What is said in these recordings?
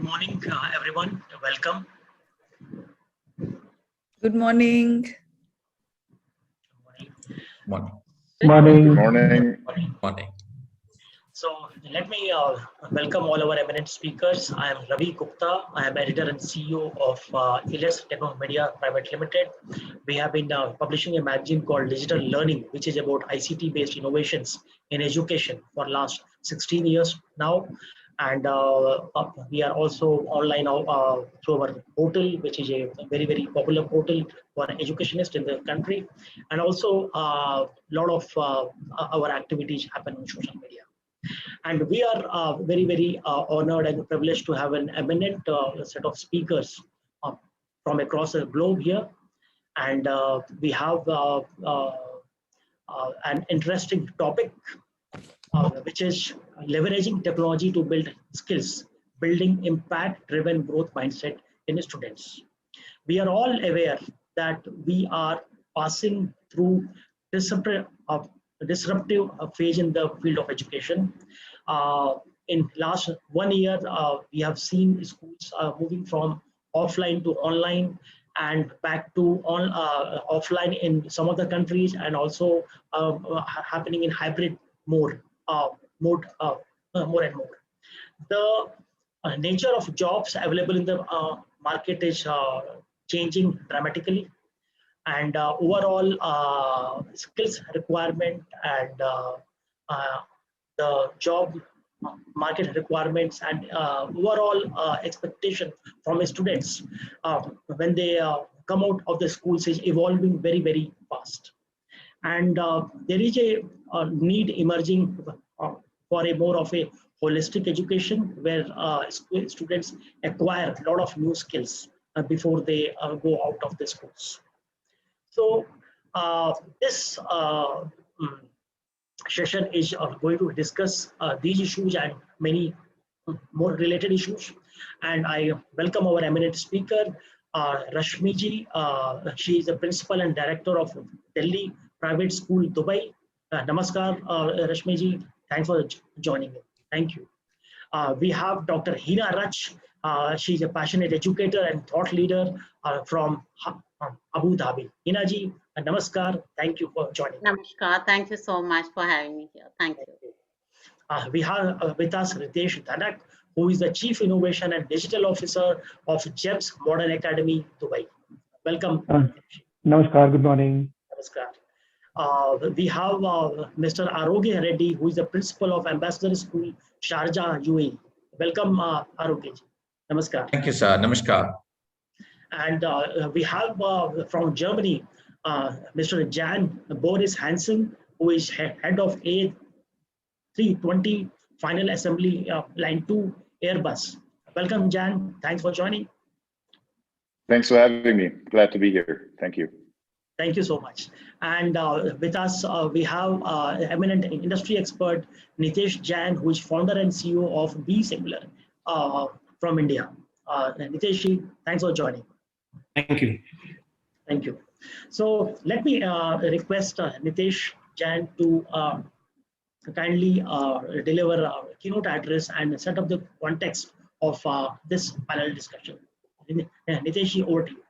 morning, everyone. Welcome. Good morning. Morning. Morning. Morning. Morning. So let me welcome all our eminent speakers. I am Ravi Gupta. I am editor and CEO of Elets Technomedia Private Limited. We have been publishing a magazine called Digital Learning, which is about ICT-based innovations in education for last 16 years now. And we are also online through our portal, which is a very, very popular portal for educationists in the country. And also a lot of our activities happen on social media. And we are very, very honored and privileged to have an eminent set of speakers from across the globe here. And we have an interesting topic, which is leveraging technology to build skills, building impact-driven growth mindset in students. We are all aware that we are passing through disruptive phase in the field of education. In last 1 year, we have seen schools moving from offline to online and back to offline in some of the countries, and also happening in hybrid mode more and more. The nature of jobs available in the market is changing dramatically, and overall skills requirement and the job market requirements and overall expectation from students when they come out of the schools is evolving very, very fast. And there is a need emerging for a more of a holistic education where students acquire a lot of new skills before they go out of the schools. So this session is going to discuss these issues and many more related issues. And I welcome our eminent speaker, Rashmi-ji. She is the principal and director of Delhi Private School, Dubai. Namaskar, Rashmi-ji. Thanks for joining me. Thank you. We have Dr. Hina Rach. She is a passionate educator and thought leader from Abu Dhabi. Hina-ji, namaskar. Thank you for joining. Namaskar. Thank you so much for having me here. Thank you. We have with us Ritesh Dhanak, who is the Chief Innovation and Digital Officer of GEMS Modern Academy, Dubai. Welcome. Namaskar. Good morning. Namaskar. We have Mr. Arogya Reddy, who is the principal of Ambassador School, Sharjah, UAE. Welcome, Arogya. Namaskar. Thank you, sir. Namaskar. And we have from Germany, Mr. Jan Boris Hansen, who is head of A320 Final Assembly Line 2 Airbus. Welcome, Jan. Thanks for joining. Thanks for having me. Glad to be here. Thank you. Thank you so much. And with us, we have eminent industry expert, Nitesh Jain, who is founder and CEO of 𝐵𝑢𝑖𝑙𝑑 from India. Nitesh, thanks for joining. Thank you. Thank you. So let me request Nitesh Jain to kindly deliver a keynote address and set up the context of this panel discussion. Nitesh, over to you.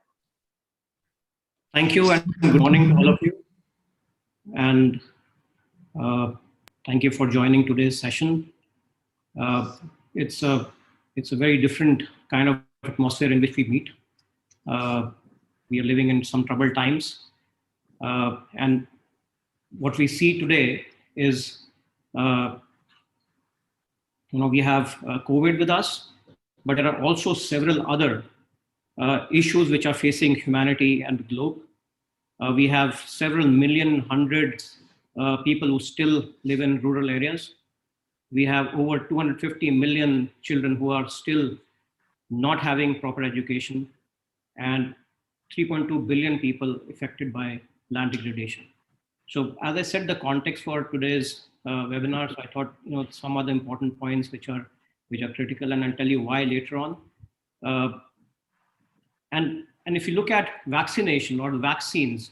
Thank you, and good morning to all of you. And thank you for joining today's session. It's a very different kind of atmosphere in which we meet. We are living in some troubled times, and what we see today is, we have COVID with us, but there are also several other issues which are facing humanity and the globe. We have several million, hundreds people who still live in rural areas. We have over 250 million children who are still not having proper education, and 3.2 billion people affected by land degradation. So as I said, the context for today's webinar, so I thought some other important points which are critical, and I'll tell you why later on. And if you look at vaccination or the vaccines,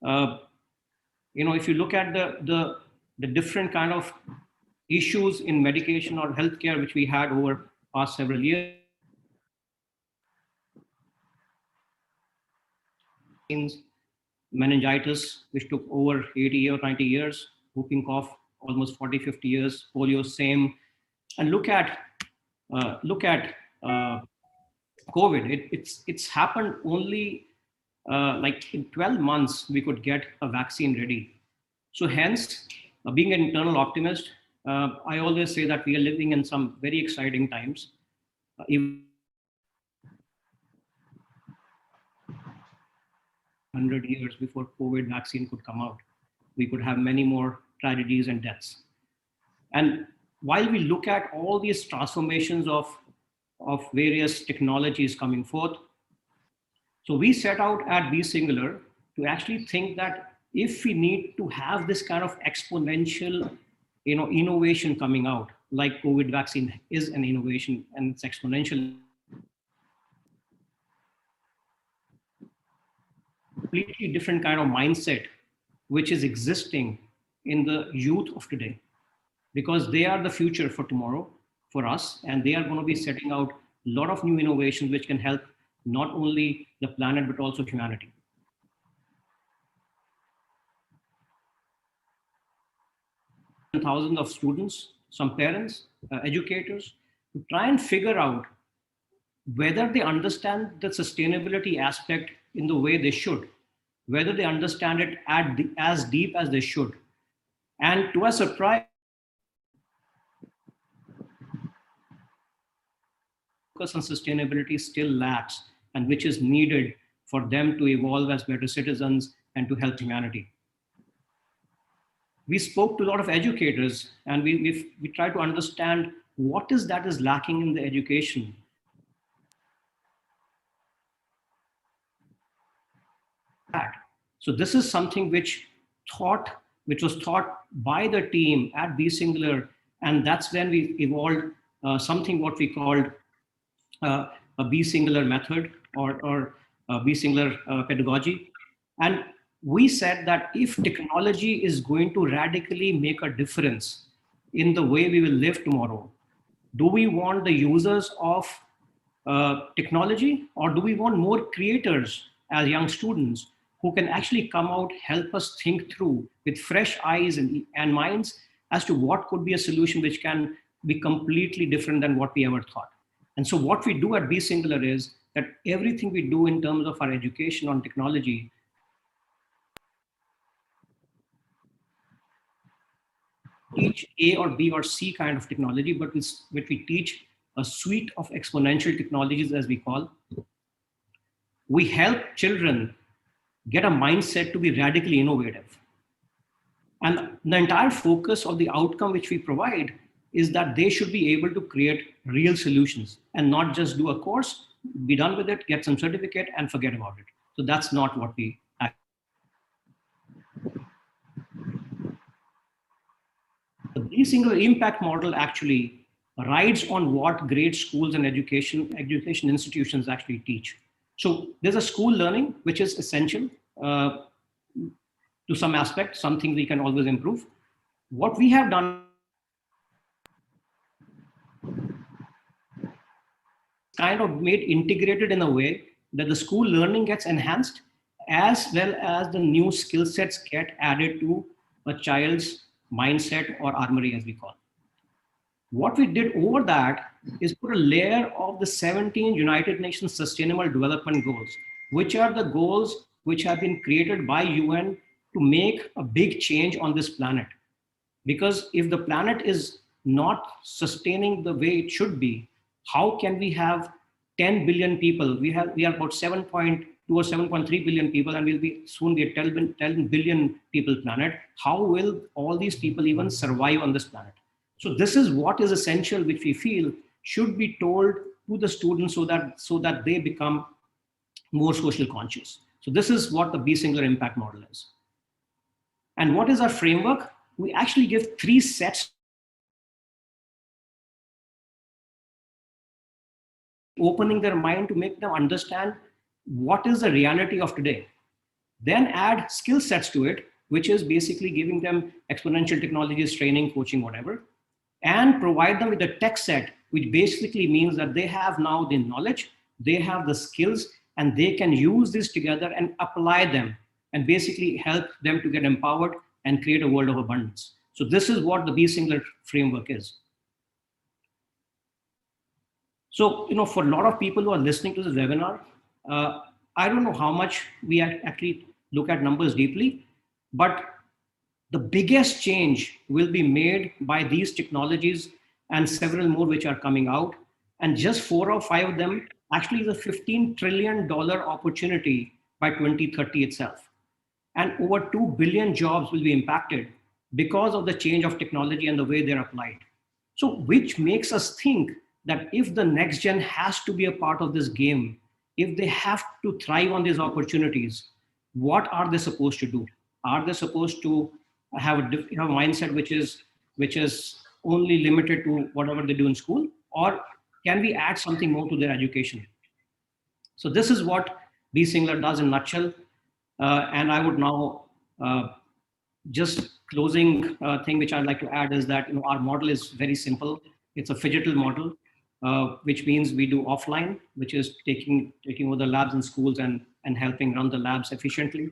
if you look at the different kind of issues in medication or healthcare which we had over past several years, meningitis, which took over 80 or 90 years, whooping cough, almost 40, 50 years, polio, same. And look at COVID. It's happened only like in 12 months, we could get a vaccine ready. So hence, being an internal optimist, I always say that we are living in some very exciting times. Even 100 years before COVID vaccine could come out, we could have many more tragedies and deaths. And while we look at all these transformations of various technologies coming forth, so we set out at 𝐵 to actually think that if we need to have this kind of exponential, innovation coming out, like COVID vaccine is an innovation and it's exponential, completely different kind of mindset, which is existing in the youth of today, because they are the future for tomorrow for us, and they are going to be setting out a lot of new innovations which can help not only the planet but also humanity. Thousands of students, some parents, educators, to try and figure out whether they understand the sustainability aspect in the way they should, whether they understand it as deep as they should. And to our surprise, focus on sustainability still lacks, and which is needed for them to evolve as better citizens and to help humanity. We spoke to a lot of educators, and we tried to understand what is lacking in the education. So this is something which was taught by the team at 𝐵, and that's when we evolved something what we called a 𝐵 method or 𝐵 pedagogy. And we said that if technology is going to radically make a difference in the way we will live tomorrow, do we want the users of technology, or do we want more creators as young students who can actually come out, help us think through with fresh eyes and minds as to what could be a solution which can be completely different than what we ever thought. And so what we do at 𝐵 is that everything we do in terms of our education on technology teach A or B or C kind of technology, but we teach a suite of exponential technologies, as we call. We help children get a mindset to be radically innovative. And the entire focus of the outcome which we provide is that they should be able to create real solutions and not just do a course, be done with it, get some certificate and forget about it. So that's not what we act. The 𝐵 impact model actually rides on what great schools and education institutions actually teach. So there's a school learning, which is essential to some aspect, something we can always improve. What we have done kind of made integrated in a way that the school learning gets enhanced, as well as the new skill sets get added to a child's mindset or armory, as we call it. What we did over that is put a layer of the 17 United Nations Sustainable Development Goals, which are the goals which have been created by UN to make a big change on this planet. Because if the planet is not sustaining the way it should be, how can we have 10 billion people? We are about 7.2 or 7.3 billion people, and we'll be soon be a 10 billion people planet. How will all these people even survive on this planet? So this is what is essential, which we feel should be told to the students so that they become more social conscious. So this is what the 𝐵 impact model is. And what is our framework? We actually give 3 sets, opening their mind to make them understand what is the reality of today. Then add skill sets to it, which is basically giving them exponential technologies, training, coaching, whatever, and provide them with a tech set, which basically means that they have now the knowledge, they have the skills, and they can use this together and apply them and basically help them to get empowered and create a world of abundance. So this is what the 𝐵 framework is. So, for a lot of people who are listening to this webinar, I don't know how much we actually look at numbers deeply, but the biggest change will be made by these technologies and several more which are coming out. And just 4 or 5 of them actually is a $15 trillion opportunity by 2030 itself. And over 2 billion jobs will be impacted because of the change of technology and the way they're applied. So which makes us think that if the next gen has to be a part of this game, if they have to thrive on these opportunities, what are they supposed to do? Are they supposed to have a mindset which is only limited to whatever they do in school, or can we add something more to their education? So this is what 𝐵 does in a nutshell. And I would now just closing thing which I'd like to add is that our model is very simple. It's a phygital model, which means we do offline, which is taking over the labs in schools and helping run the labs efficiently.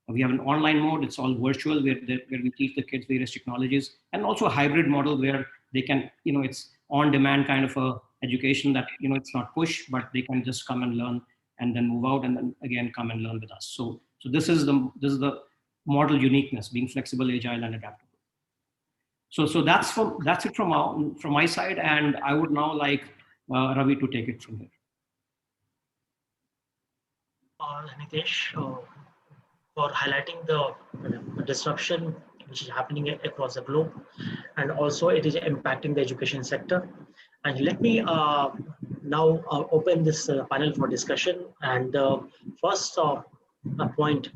We have an online mode. It's all virtual, where we teach the kids various technologies, and also a hybrid model where they can, it's on-demand kind of a education that, it's not push, but they can just come and learn and then move out and then again come and learn with us. So this is the model uniqueness, being flexible, agile, and adaptable. So that's it from my side, and I would now like Ravi to take it from here. Nitesh, for highlighting the disruption which is happening across the globe, and also it is impacting the education sector. And let me now open this panel for discussion. And first point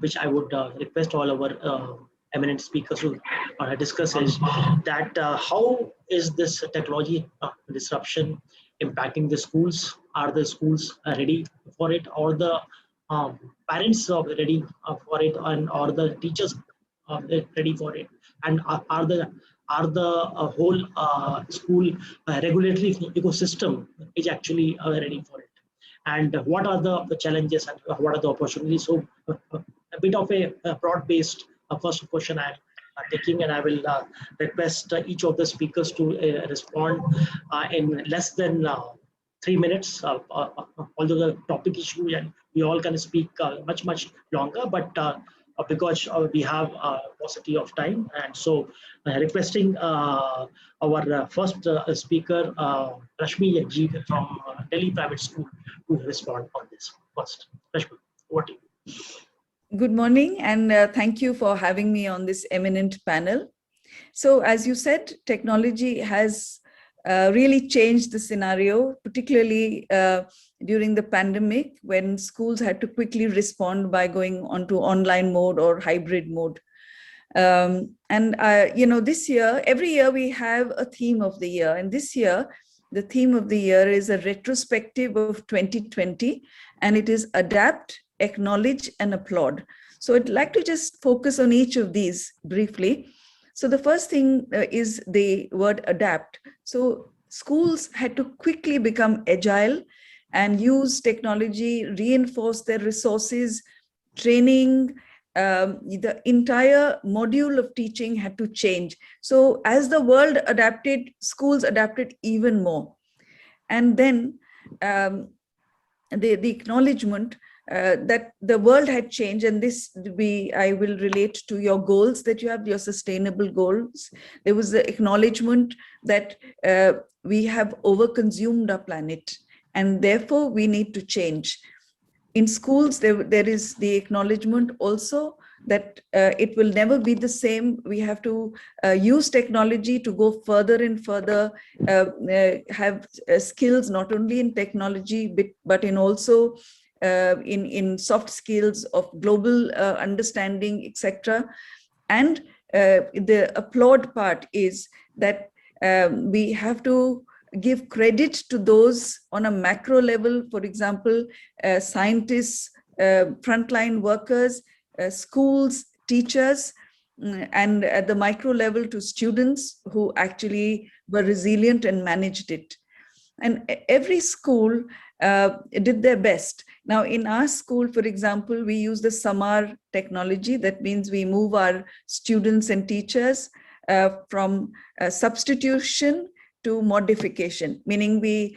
which I would request all our eminent speakers to discuss is that how is this technology disruption impacting the schools? Are the schools ready for it, or the parents are ready for it, and or the teachers are ready for it, and are the whole school regulatory ecosystem is actually ready for it, and what are the challenges and what are the opportunities? So a bit of a broad-based first question I'm taking, and I will request each of the speakers to respond in less than 3 minutes. Although the topic issue and we all can speak much longer, but because we have paucity of time, and so requesting our first speaker, 𝐿𝑒𝑣𝑒𝑒𝑟𝑎𝑔𝑖𝑛𝑔 from Delhi Private School, to respond on this first. 𝐿𝑒𝑣𝑒𝑟𝑎𝑔𝑖𝑛𝑔, over to you. Good morning, and thank you for having me on this eminent panel. So as you said, technology has really changed the scenario, particularly during the pandemic, when schools had to quickly respond by going onto online mode or hybrid mode. This year, every year we have a theme of the year, and this year the theme of the year is a retrospective of 2020, and it is adapt, acknowledge, and applaud. So I'd like to just focus on each of these briefly. So the first thing is the word adapt. So schools had to quickly become agile and use technology, reinforce their resources, training. The entire module of teaching had to change. So as the world adapted, schools adapted even more. And then the acknowledgement that the world had changed, and I will relate to your goals that you have, your sustainable goals. There was the acknowledgement that we have overconsumed our planet, and therefore we need to change. In schools, there is the acknowledgement also that it will never be the same. We have to use technology to go further and further, have skills not only in technology, but in also in soft skills of global understanding, etc. And the applaud part is that we have to give credit to those on a macro level, for example, scientists, frontline workers, schools, teachers, and at the micro level to students who actually were resilient and managed it. And every school did their best. Now, in our school, for example, we use the Samar technology. That means we move our students and teachers from substitution to modification, meaning we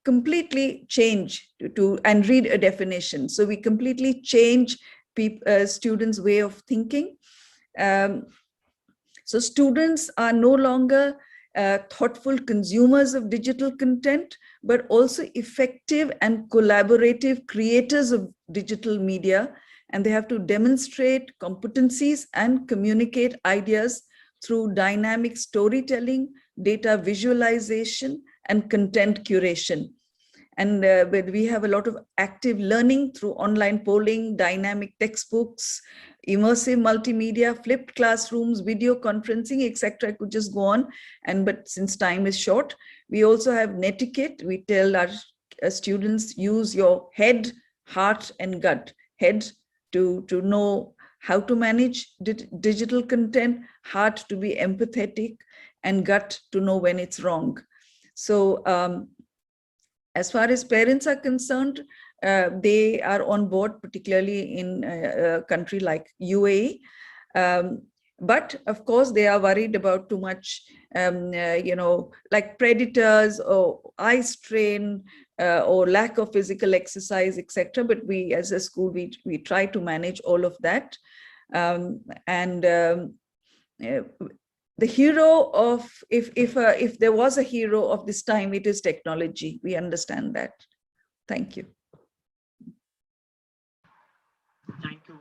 completely change to and read a definition. So we completely change students' way of thinking. So students are no longer thoughtful consumers of digital content, but also effective and collaborative creators of digital media. And they have to demonstrate competencies and communicate ideas through dynamic storytelling, data visualization, and content curation. And we have a lot of active learning through online polling, dynamic textbooks, immersive multimedia, flipped classrooms, video conferencing, etc. I could just go on. But since time is short, we also have netiquette. We tell our students, use your head, heart, and gut. Head to know how to manage digital content, heart to be empathetic, and gut to know when it's wrong. So as far as parents are concerned, they are on board, particularly in a country like UAE. But of course, they are worried about too much, like predators or eye strain or lack of physical exercise, etc. But we, as a school, we try to manage all of that. The hero of, if there was a hero of this time, it is technology. We understand that. Thank you. Thank you,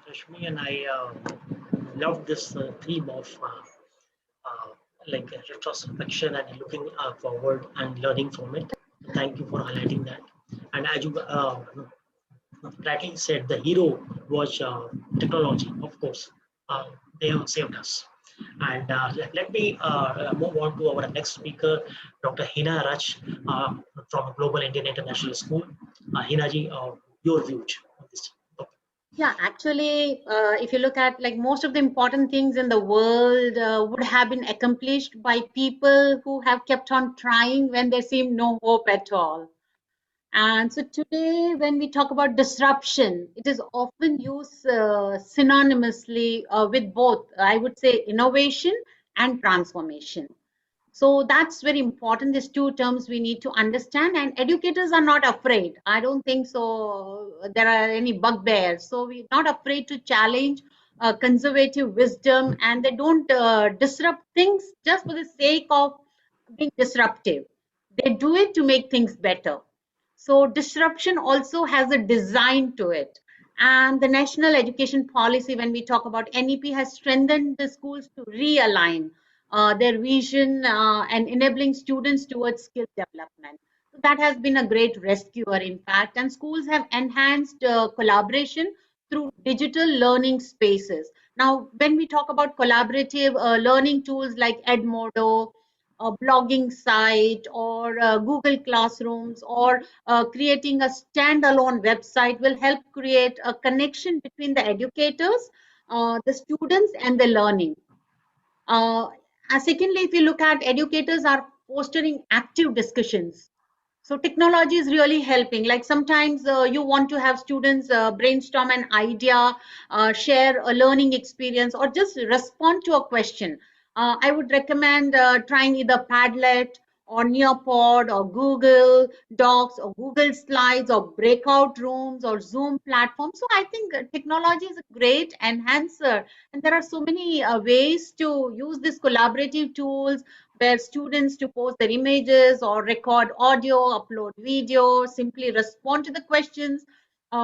Rashmi, and I love this theme of like retrospection and looking forward and learning from it. Thank you for highlighting that. And as you rightly said, the hero was technology. Of course, they have saved us. And let me move on to our next speaker, Dr. Hina Raj from Global Indian International School. Hina ji, your views on this topic. Yeah, actually, if you look at like most of the important things in the world would have been accomplished by people who have kept on trying when there seemed no hope at all. And so today, when we talk about disruption, it is often used synonymously with both, I would say, innovation and transformation. So that's very important. These two terms we need to understand, and educators are not afraid. I don't think so there are any bugbears. So we're not afraid to challenge conservative wisdom, and they don't disrupt things just for the sake of being disruptive. They do it to make things better. So disruption also has a design to it. And the national education policy, when we talk about NEP, has strengthened the schools to realign their vision and enabling students towards skill development. So that has been a great rescuer, in fact. And schools have enhanced collaboration through digital learning spaces. Now, when we talk about collaborative learning tools like Edmodo, a blogging site, or Google Classrooms, or creating a standalone website will help create a connection between the educators, the students, and the learning. Secondly, if you look at educators are fostering active discussions. So technology is really helping. Like sometimes you want to have students brainstorm an idea, share a learning experience, or just respond to a question. I would recommend trying either Padlet or Nearpod or Google Docs or Google Slides or breakout rooms or Zoom platforms. So I think technology is a great enhancer, and there are so many ways to use these collaborative tools where students to post their images or record audio, upload video, simply respond to the questions,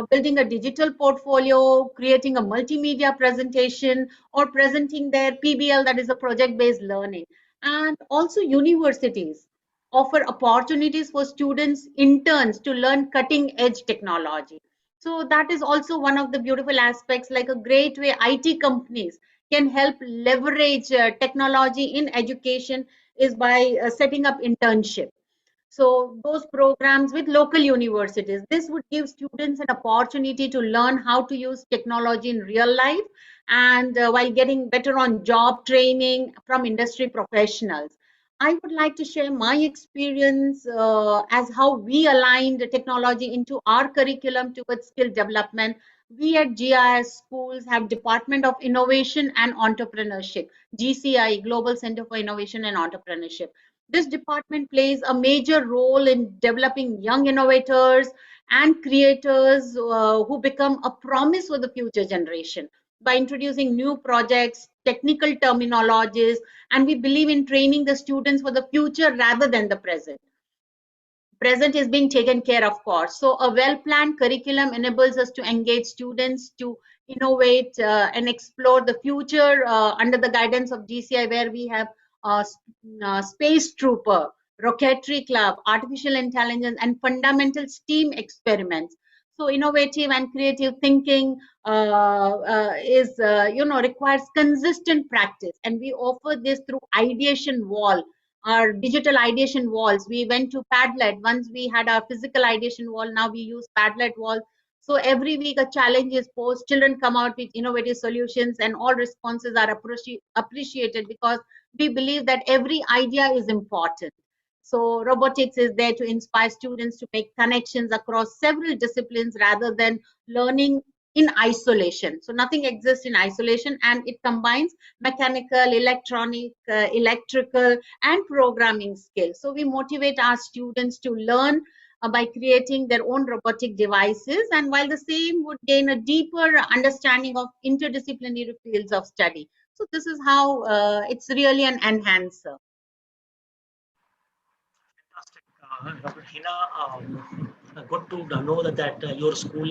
building a digital portfolio, creating a multimedia presentation, or presenting their PBL, that is a project-based learning. And also universities offer opportunities for students, interns to learn cutting-edge technology. So that is also one of the beautiful aspects, like a great way IT companies can help leverage technology in education is by setting up internship. So those programs with local universities, this would give students an opportunity to learn how to use technology in real life, and while getting better on job training from industry professionals. I would like to share my experience as how we aligned the technology into our curriculum towards skill development. We at GIS schools have Department of Innovation and Entrepreneurship, GCI, Global Center for Innovation and Entrepreneurship. This department plays a major role in developing young innovators and creators who become a promise for the future generation by introducing new projects, technical terminologies, and we believe in training the students for the future rather than the present is being taken care of course. So a well-planned curriculum enables us to engage students to innovate and explore the future under the guidance of GCI, where we have Space Trooper, Rocketry Club, Artificial Intelligence, and fundamental STEAM experiments. So innovative and creative thinking requires consistent practice, and we offer this through ideation wall, our digital ideation walls. We went to Padlet. Once we had our physical ideation wall, now we use Padlet wall. So every week a challenge is posed, children come out with innovative solutions, and all responses are appreciated because we believe that every idea is important. So robotics is there to inspire students to make connections across several disciplines rather than learning in isolation. So nothing exists in isolation, and it combines mechanical, electronic, electrical, and programming skills. So we motivate our students to learn by creating their own robotic devices, and while the same would gain a deeper understanding of interdisciplinary fields of study. So this is how it's really an enhancer. Fantastic. Dr. Hina, good to know that your school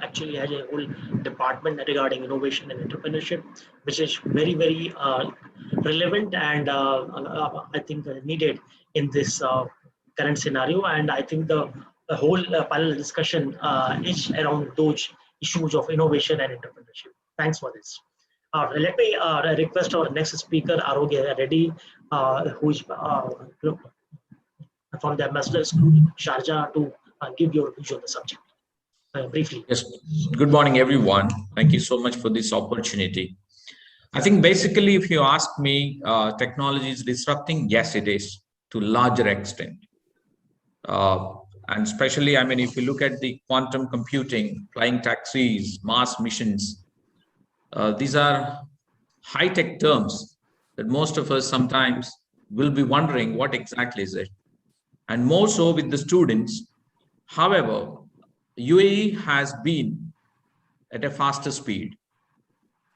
actually has a whole department regarding innovation and entrepreneurship, which is very, very relevant and I think needed in this current scenario. And I think the whole panel discussion is around those issues of innovation and entrepreneurship. Thanks for this. Let me request our next speaker, 𝑒𝑣𝑒𝑒𝑟𝑎𝑔𝑖𝑛𝑔, who is from the Ambassador School, Sharjah, to give your views on the subject briefly. Yes. Good morning, everyone. Thank you so much for this opportunity. I think basically, if you ask me, technology is disrupting. Yes, it is to larger extent. And especially, I mean, if you look at the quantum computing, flying taxis, Mars missions, these are high-tech terms that most of us sometimes will be wondering what exactly is it. And more so with the students. However, UAE has been at a faster speed.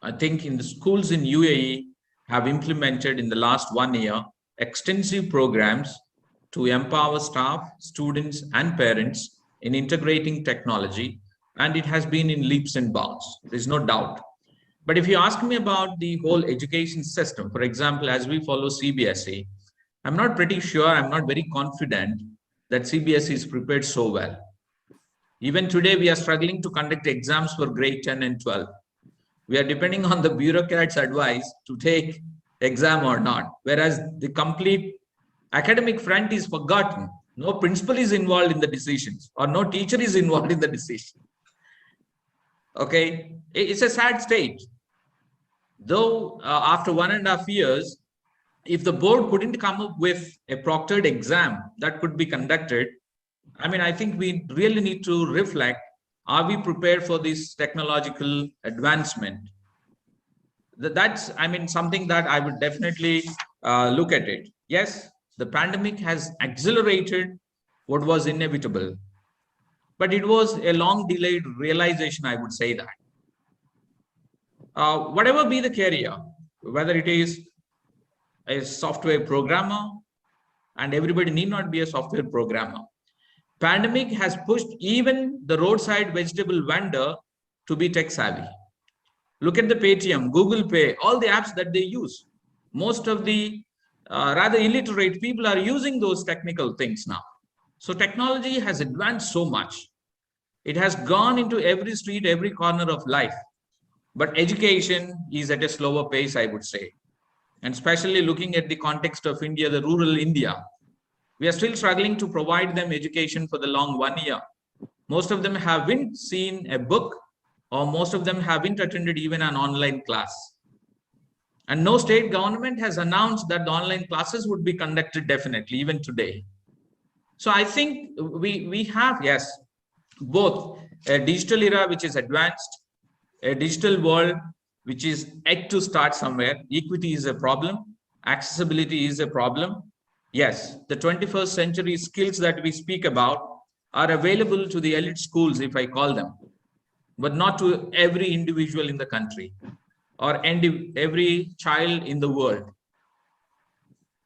I think in the schools in UAE have implemented in the last 1 year extensive programs to empower staff, students, and parents in integrating technology, and it has been in leaps and bounds. There's no doubt. But if you ask me about the whole education system, for example, as we follow CBSE, I'm not pretty sure, I'm not very confident that CBSE is prepared so well. Even today, we are struggling to conduct exams for grade 10 and 12. We are depending on the bureaucrats' advice to take exam or not, whereas the complete academic front is forgotten. No principal is involved in the decisions, or no teacher is involved in the decision. Okay, it's a sad state. Though after 1.5 years, if the board couldn't come up with a proctored exam that could be conducted, I mean, I think we really need to reflect, are we prepared for this technological advancement? That's, I mean, something that I would definitely look at it. Yes, the pandemic has accelerated what was inevitable, but it was a long delayed realization, I would say that. Whatever be the career, whether it is a software programmer, and everybody need not be a software programmer. Pandemic has pushed even the roadside vegetable vendor to be tech savvy. Look at the Paytm, Google Pay, all the apps that they use. Most of the rather illiterate people are using those technical things now. So technology has advanced so much. It has gone into every street, every corner of life. But education is at a slower pace, I would say. And especially looking at the context of India, the rural India, we are still struggling to provide them education for the long 1 year. Most of them haven't seen a book, or most of them haven't attended even an online class. And no state government has announced that the online classes would be conducted definitely, even today. So I think we have, yes, both a digital era which is advanced, a digital world which is yet to start somewhere. Equity is a problem, accessibility is a problem. Yes, the 21st century skills that we speak about are available to the elite schools, if I call them, but not to every individual in the country or every child in the world.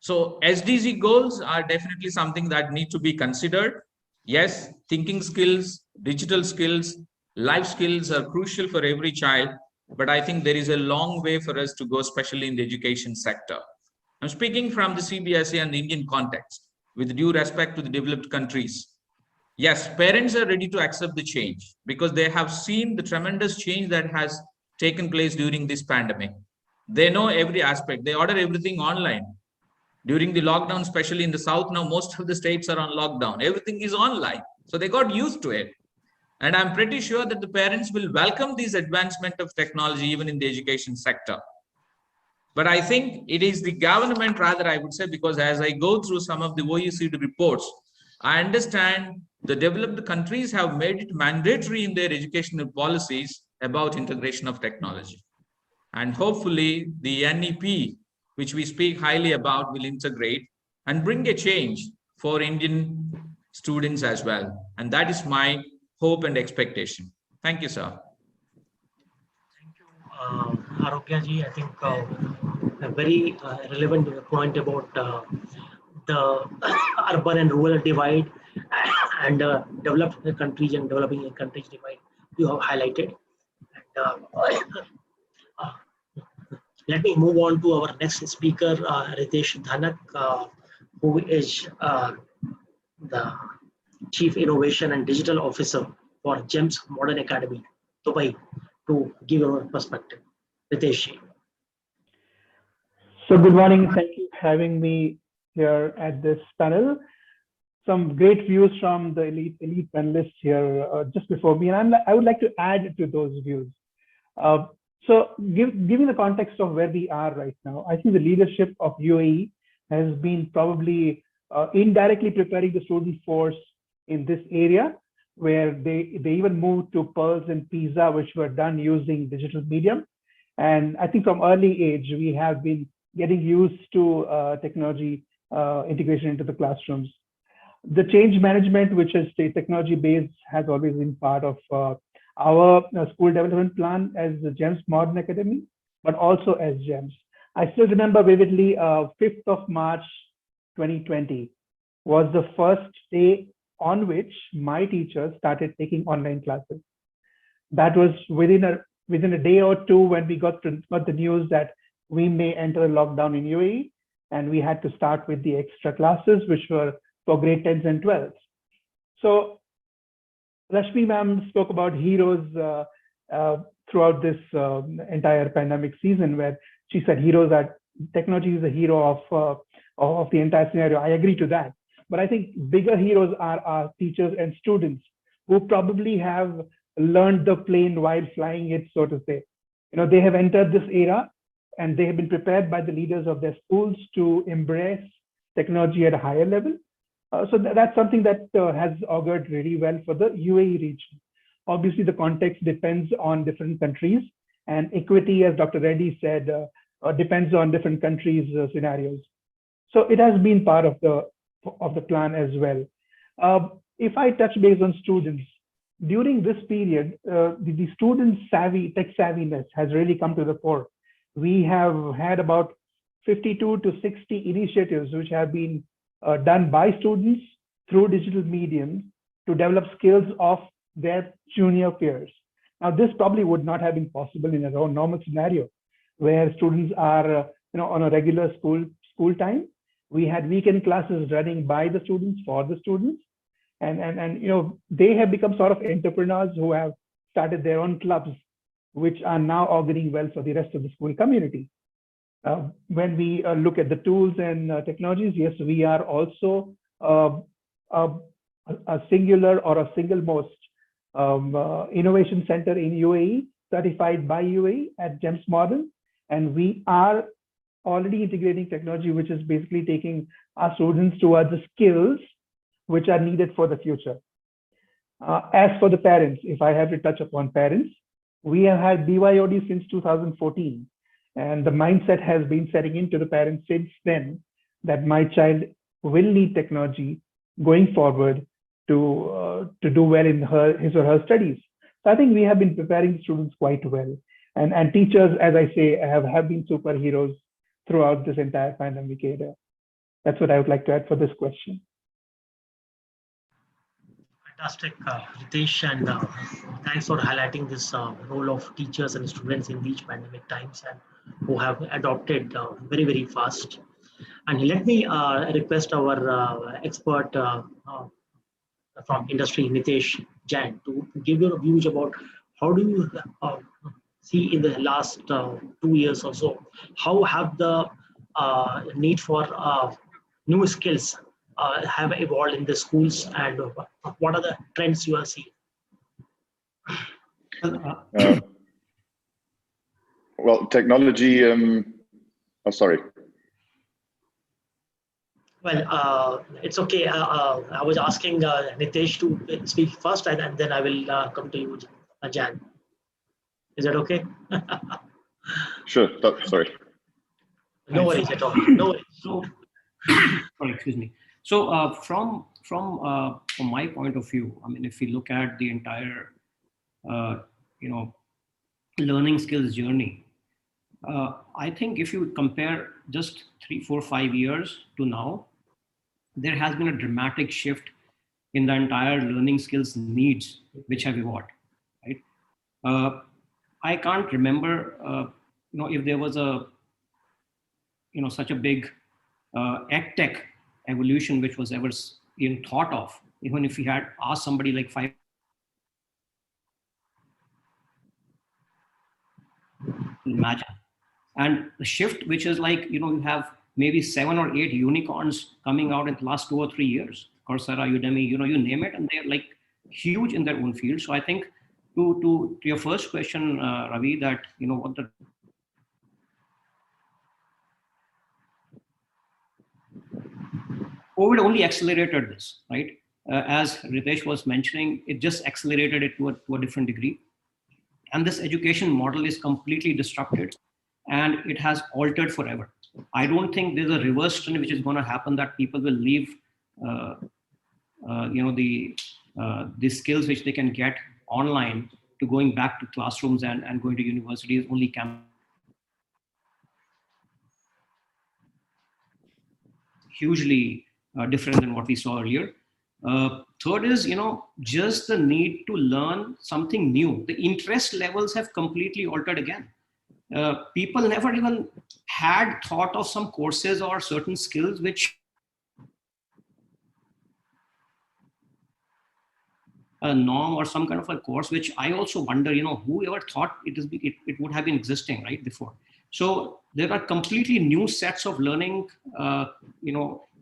So SDG goals are definitely something that need to be considered. Yes, thinking skills, digital skills, life skills are crucial for every child, but I think there is a long way for us to go, especially in the education sector. I'm speaking from the CBSE and the Indian context, with due respect to the developed countries. Yes, parents are ready to accept the change because they have seen the tremendous change that has taken place during this pandemic. They know every aspect. They order everything online. During the lockdown, especially in the South, now most of the states are on lockdown. Everything is online. So they got used to it. And I'm pretty sure that the parents will welcome this advancement of technology even in the education sector. But I think it is the government, rather, I would say, because as I go through some of the OECD reports, I understand the developed countries have made it mandatory in their educational policies about integration of technology. And hopefully the NEP, which we speak highly about, will integrate and bring a change for Indian students as well. And that is my hope and expectation. Thank you, sir. Arogya ji, I think a very relevant point about the urban and rural divide and developed countries and developing countries divide you have highlighted. And, let me move on to our next speaker, Ritesh Dhanak, who is the Chief Innovation and Digital Officer for GEMS Modern Academy, Dubai, to give our perspective. Ritesh. So good morning. Thank you for having me here at this panel. Some great views from the elite panelists here just before me, and I would like to add to those views. So giving the context of where we are right now, I think the leadership of UAE has been probably indirectly preparing the student force in this area, where they even moved to PEARLS and PISA, which were done using digital medium. And I think from early age, we have been getting used to technology integration into the classrooms. The change management, which is technology based, has always been part of our school development plan as the GEMS Modern Academy, but also as GEMS. I still remember vividly 5th of March 2020 was the first day on which my teachers started taking online classes. That was within a day or two when we got the news that we may enter a lockdown in UAE, and we had to start with the extra classes, which were for grade 10s and 12s. So Rashmi ma'am spoke about heroes throughout this entire pandemic season, where she said technology is a hero of the entire scenario. I agree to that. But I think bigger heroes are our teachers and students, who probably have learned the plane while flying it, so to say. They have entered this era, and they have been prepared by the leaders of their schools to embrace technology at a higher level. So that's something that has augured really well for the UAE region. Obviously, the context depends on different countries, and equity, as Dr. Reddy said, depends on different countries' scenarios. So it has been part of the plan as well. If I touch base on students, during this period, the student tech savviness has really come to the fore. We have had about 52 to 60 initiatives which have been done by students through digital mediums to develop skills of their junior peers. Now, this probably would not have been possible in a normal scenario where students are on a regular school time. We had weekend classes running by the students for the students, and they have become sort of entrepreneurs who have started their own clubs, which are now auguring well for the rest of the school community. When we look at the tools and technologies, yes, we are also a singular or a single most innovation center in UAE, certified by UAE at GEMS Modern. And we are already integrating technology, which is basically taking our students towards the skills which are needed for the future. As for the parents, if I have to touch upon parents, we have had BYOD since 2014, and the mindset has been setting into the parents since then that my child will need technology going forward to do well in his or her studies. So I think we have been preparing students quite well, and teachers, as I say, have been superheroes throughout this entire pandemic era. That's what I would like to add for this question. Fantastic, Ritesh, and thanks for highlighting this role of teachers and students in these pandemic times and who have adopted very, very fast. And let me request our expert from industry, Nitesh Jain, to give your views about how do you see in the last 2 years or so, how have the need for new skills have evolved in the schools, and what are the trends you are seeing? Well, technology, oh, sorry. Well, it's okay. I was asking Nitesh to speak first, and then I will come to you, Jan. Is that okay? Sure, sorry. No worries at all. No worries. So, sorry, excuse me. So from my point of view, I mean, if we look at the entire, learning skills journey, I think if you compare just 3, 4, 5 years to now, there has been a dramatic shift in the entire learning skills needs which have evolved, right? I can't remember, if there was a, such a big Edtech evolution which was ever even thought of, even if we had asked somebody like 5. Imagine. And the shift, which is like, you have maybe 7 or 8 unicorns coming out in the last 2 or 3 years, Coursera, Udemy, you name it, and they're like huge in their own field. So I think to your first question, Ravi, that, what the COVID only accelerated this, right? As Ritesh was mentioning, it just accelerated it to a different degree. And this education model is completely disrupted and it has altered forever. I don't think there's a reverse trend which is going to happen, that people will leave, the skills which they can get online to going back to classrooms and going to universities only hugely different than what we saw earlier. Third is, just the need to learn something new. The interest levels have completely altered again. People never even had thought of some courses or certain skills which a norm or some kind of a course, which I also wonder, whoever thought it would have been existing right before. So there are completely new sets of learning,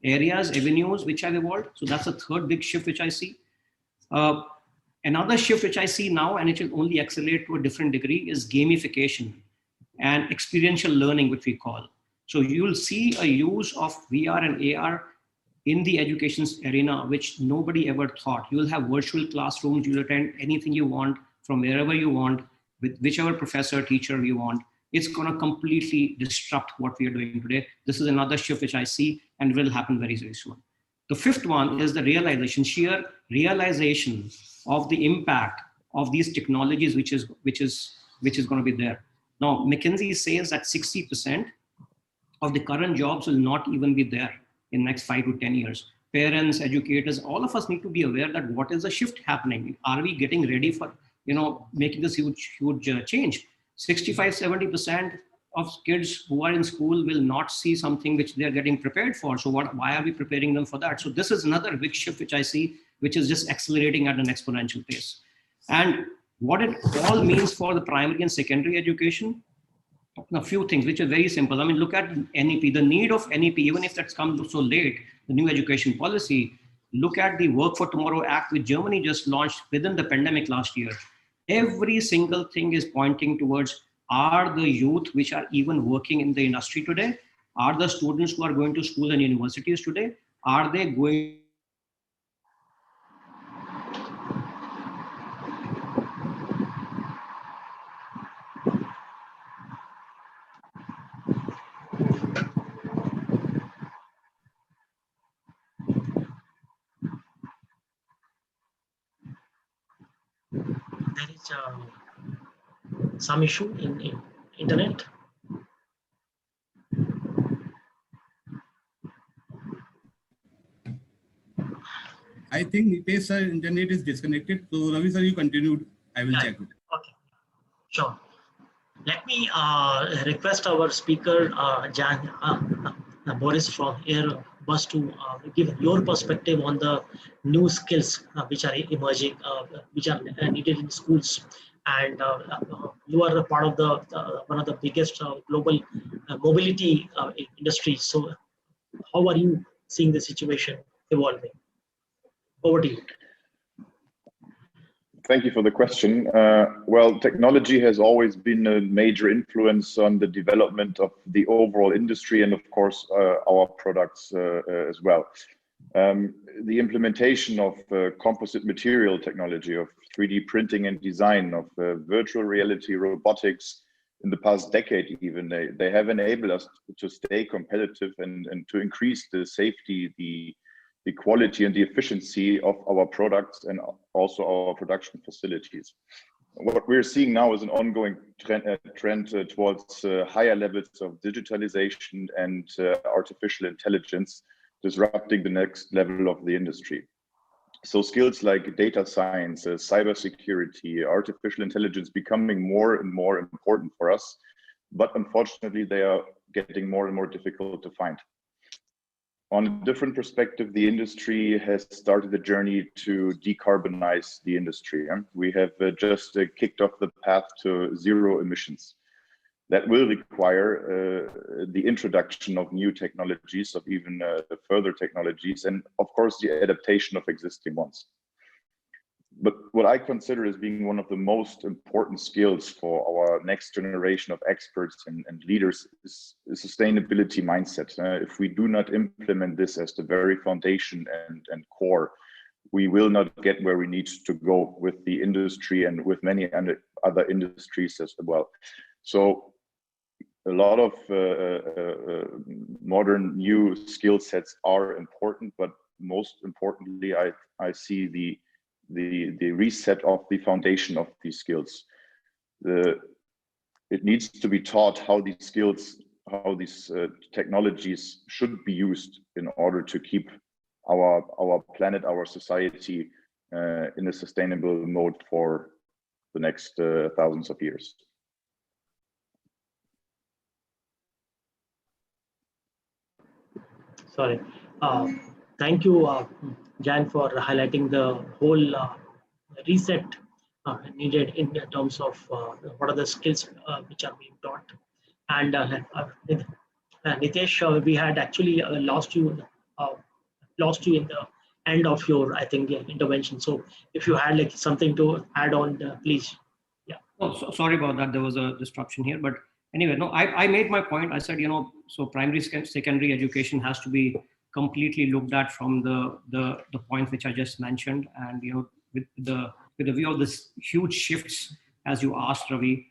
areas, avenues which have evolved. So that's a third big shift which I see. Another shift which I see now, and it will only accelerate to a different degree, is gamification and experiential learning, which we call. So you'll see a use of VR and AR in the education arena, which nobody ever thought. You'll have virtual classrooms, you'll attend anything you want from wherever you want, with whichever professor, teacher you want. It's going to completely disrupt what we are doing today. This is another shift which I see and will happen very, very soon. The fifth one is the realization, sheer realization of the impact of these technologies, which is going to be there. Now, McKinsey says that 60% of the current jobs will not even be there in the next 5 to 10 years. Parents, educators, all of us need to be aware that what is the shift happening? Are we getting ready for, making this huge change? 65-70% of kids who are in school will not see something which they're getting prepared for. So why are we preparing them for that? So this is another big shift which I see, which is just accelerating at an exponential pace. And what it all means for the primary and secondary education, a few things which are very simple. I mean, look at NEP, the need of NEP, even if that's come so late, the new education policy. Look at the Work for Tomorrow Act, which Germany just launched within the pandemic last year. Every single thing is pointing towards are the youth which are even working in the industry today? Are the students who are going to school and universities today? Are they going There is some issue in internet. I think Nitesh sir internet is disconnected. So Ravi sir, you continued. I will check it. Okay, sure. Let me request our speaker, Jan Boris from Airbus to give your perspective on the new skills which are emerging, which are needed in schools. And you are a part of the one of the biggest global mobility industries. So how are you seeing the situation evolving? Over to you. Thank you for the question. Well, technology has always been a major influence on the development of the overall industry and, of course, our products as well. The implementation of composite material technology, of 3D printing and design, of virtual reality robotics in the past decade even, they have enabled us to stay competitive and to increase the safety, the quality and the efficiency of our products and also our production facilities. What we're seeing now is an ongoing trend towards higher levels of digitalization and artificial intelligence disrupting the next level of the industry. So skills like data science, cybersecurity, artificial intelligence becoming more and more important for us, but unfortunately they are getting more and more difficult to find. On a different perspective, the industry has started the journey to decarbonize the industry. We have just kicked off the path to zero emissions. That will require the introduction of new technologies, of even further technologies, and of course the adaptation of existing ones. But what I consider as being one of the most important skills for our next generation of experts and leaders is a sustainability mindset. If we do not implement this as the very foundation and core, we will not get where we need to go with the industry and with many other industries as well. So a lot of modern new skill sets are important, but most importantly, I see the reset of the foundation of these skills. It needs to be taught how these skills, how these technologies should be used in order to keep our planet, our society in a sustainable mode for the next thousands of years. Sorry. Thank you, Jan, for highlighting the whole reset needed in terms of what are the skills which are being taught. And Nitesh, we had actually lost you in the end of your, I think, intervention. So if you had like something to add on, please. Yeah. Oh, sorry about that. There was a disruption here, but anyway, no, I made my point. I said, so primary, secondary education has to be completely looked at from the point which I just mentioned, and with the view of this huge shifts, as you asked, Ravi,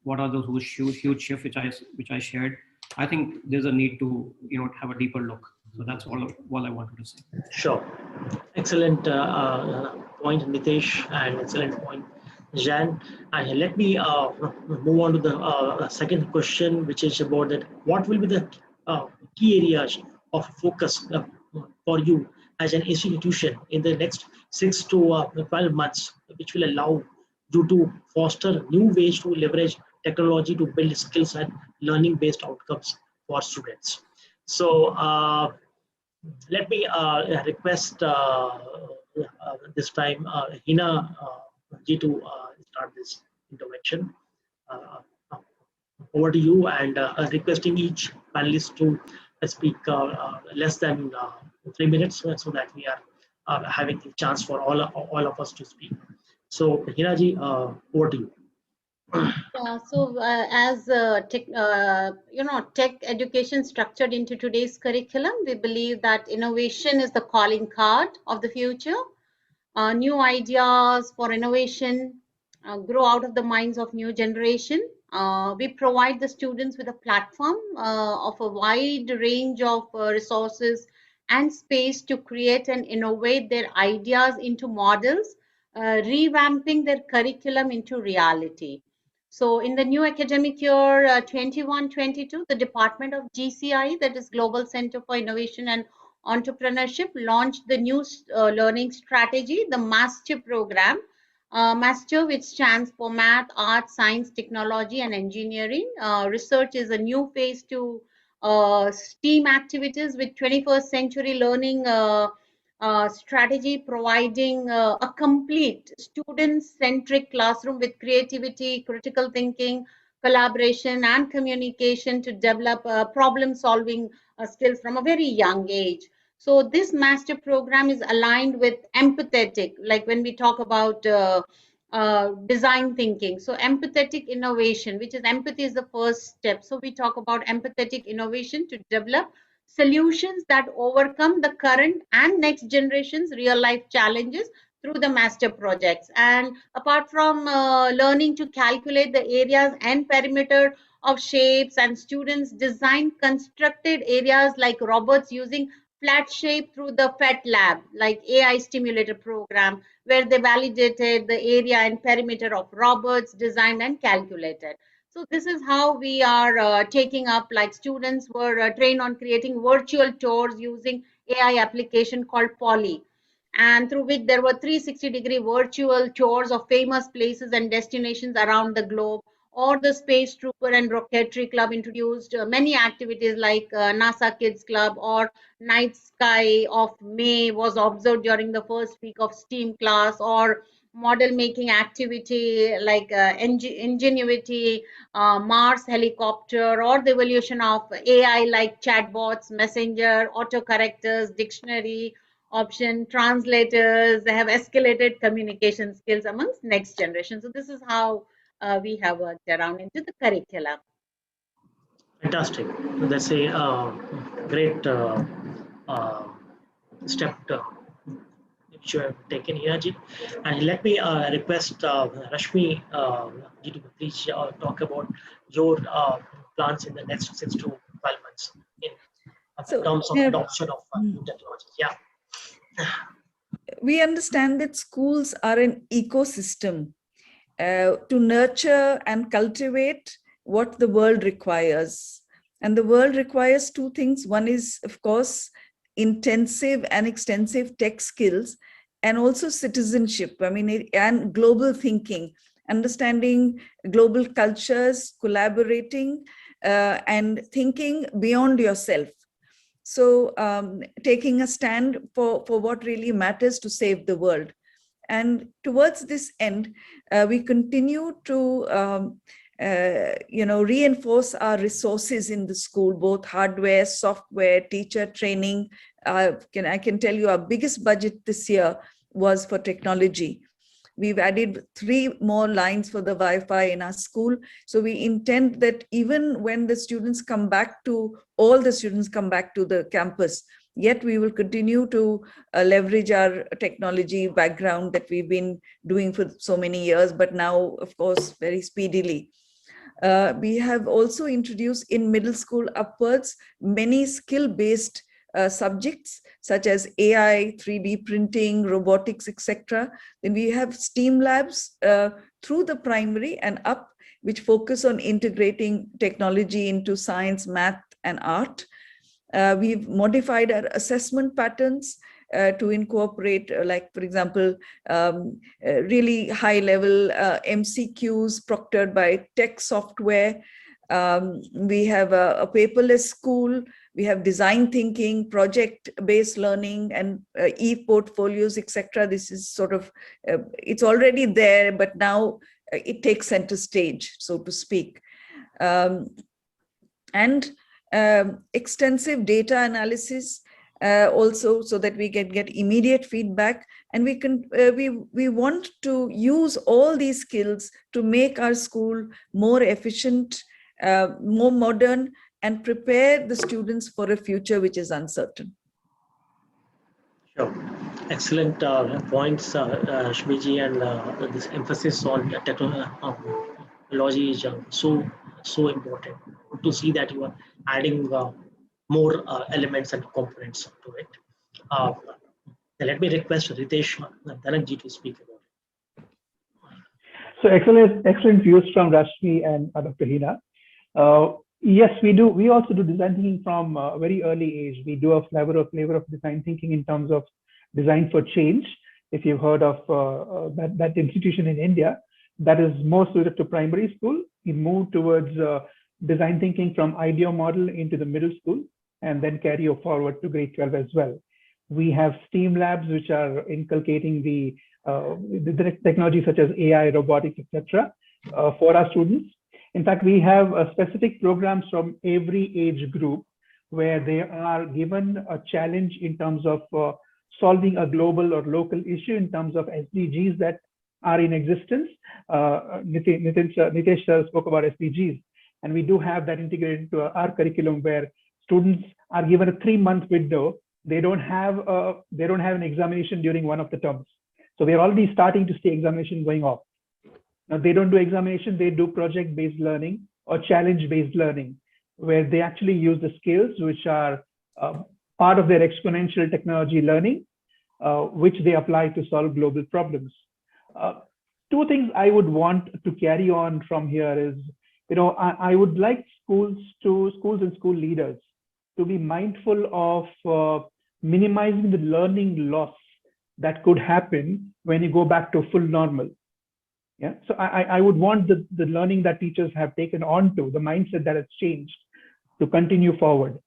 what are those huge shifts which I shared. I think there's a need to have a deeper look. So that's all I wanted to say. Sure, excellent point, Nitesh, and excellent point, Jan. And let me move on to the second question, which is about that. What will be the key areas of focus for you as an institution in the next 6 to 12 months, which will allow you to foster new ways to leverage technology to build skills and learning-based outcomes for students? So let me request this time Hina ji to start this intervention. Over to you, and requesting each panelist to speak less than 3 minutes, so that we are having the chance for all of us to speak. So Hina ji, over to you. Yeah, so as tech education structured into today's curriculum, we believe that innovation is the calling card of the future. New ideas for innovation grow out of the minds of new generation. We provide the students with a platform of a wide range of resources and space to create and innovate their ideas into models, revamping their curriculum into reality. So in the new academic year 21-22, the Department of GCI, that is Global Center for Innovation and Entrepreneurship, launched the new learning strategy, the Master Program. Master, which stands for Math, Art, Science, Technology, and Engineering. Research is a new phase to STEAM activities with 21st century learning strategy, providing a complete student-centric classroom with creativity, critical thinking, collaboration, and communication to develop problem-solving skills from a very young age. So this master program is aligned with empathetic, like when we talk about design thinking. So empathetic innovation, which is empathy is the first step. So we talk about empathetic innovation to develop solutions that overcome the current and next generation's real life challenges through the master projects. And apart from learning to calculate the areas and perimeter of shapes, and students design constructed areas like robots using flat shape through the FET lab, like AI stimulator program, where they validated the area and perimeter of robots, designed and calculated. So this is how we are taking up, like students were trained on creating virtual tours using AI application called Poly, and through which there were 360-degree virtual tours of famous places and destinations around the globe. Or the Space Trooper and Rocketry Club introduced many activities like NASA Kids Club, or Night Sky of May was observed during the first week of STEAM class, or model making activity like Ingenuity, Mars helicopter, or the evolution of AI like chatbots, messenger, autocorrectors, dictionary option, translators. They have escalated communication skills amongst next generation. So this is how we have worked around into the curriculum. Fantastic. That's a great uh, step which you have taken here, Ji. And let me request Rashmi ji to please talk about your plans in the next 6 to 12 months in terms of adoption of new technology. Yeah. We understand that schools are an ecosystem to nurture and cultivate what the world requires. And the world requires two things. One is, of course, intensive and extensive tech skills, and also citizenship, and global thinking, understanding global cultures, collaborating, and thinking beyond yourself. So taking a stand for what really matters to save the world. And towards this end, we continue to reinforce our resources in the school, both hardware, software, teacher training. I can tell you our biggest budget this year was for technology. We've added 3 more lines for the Wi-Fi in our school. So we intend that even when the students come back to, all the students come back to the campus, yet we will continue to leverage our technology background that we've been doing for so many years, but now, of course, very speedily. We have also introduced in middle school upwards many skill-based subjects such as AI, 3D printing, robotics, etc. Then we have STEAM labs through the primary and up, which focus on integrating technology into science, math, and art. We've modified our assessment patterns to incorporate, like, for example, really high-level MCQs proctored by tech software. We have a paperless school. We have design thinking, project-based learning, and e-portfolios, etc. This is sort of, it's already there, but now it takes center stage, so to speak. And extensive data analysis also, so that we can get immediate feedback, and we want to use all these skills to make our school more efficient, more modern, and prepare the students for a future which is uncertain. Sure. Excellent points, Shmiji, and this emphasis on technology is so important. Good to see that you are adding more elements and components to it. Let me request Ritesh Dhananji to speak about it. So excellent views from Rashmi and Dr. Hina. Yes, we do. We also do design thinking from a very early age. We do a flavor of design thinking in terms of design for change. If you've heard of that institution in India, that is more suited to primary school. We move towards design thinking from idea model into the middle school, and then carry forward to grade 12 as well. We have STEAM labs, which are inculcating the technology such as AI, robotics, etc., for our students. In fact, we have specific programs from every age group where they are given a challenge in terms of solving a global or local issue in terms of SDGs that are in existence. Nitesh spoke about SDGs, and we do have that integrated into our curriculum where students are given a 3-month window. They don't have an examination during one of the terms. So we're already starting to see examination going off. Now, they don't do examination, they do project-based learning or challenge-based learning, where they actually use the skills which are part of their exponential technology learning, which they apply to solve global problems. 2 things I would want to carry on from here is, I would like schools and school leaders to be mindful of minimizing the learning loss that could happen when you go back to full normal. Yeah, so I would want the learning that teachers have taken on to, the mindset that has changed, to continue forward.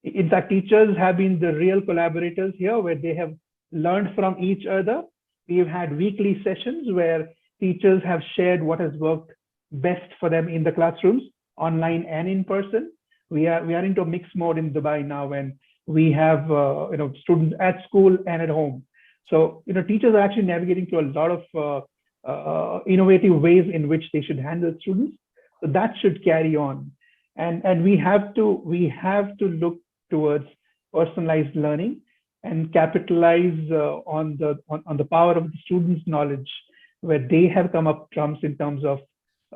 In fact, teachers have been the real collaborators here, where they have learned from each other. We've had weekly sessions where teachers have shared what has worked best for them in the classrooms, online and in person. We are into a mixed mode in Dubai now, when we have students at school and at home. So teachers are actually navigating through a lot of innovative ways in which they should handle students. So that should carry on, and we have to look towards personalized learning and capitalize on the power of the students' knowledge, where they have come up trumps in terms of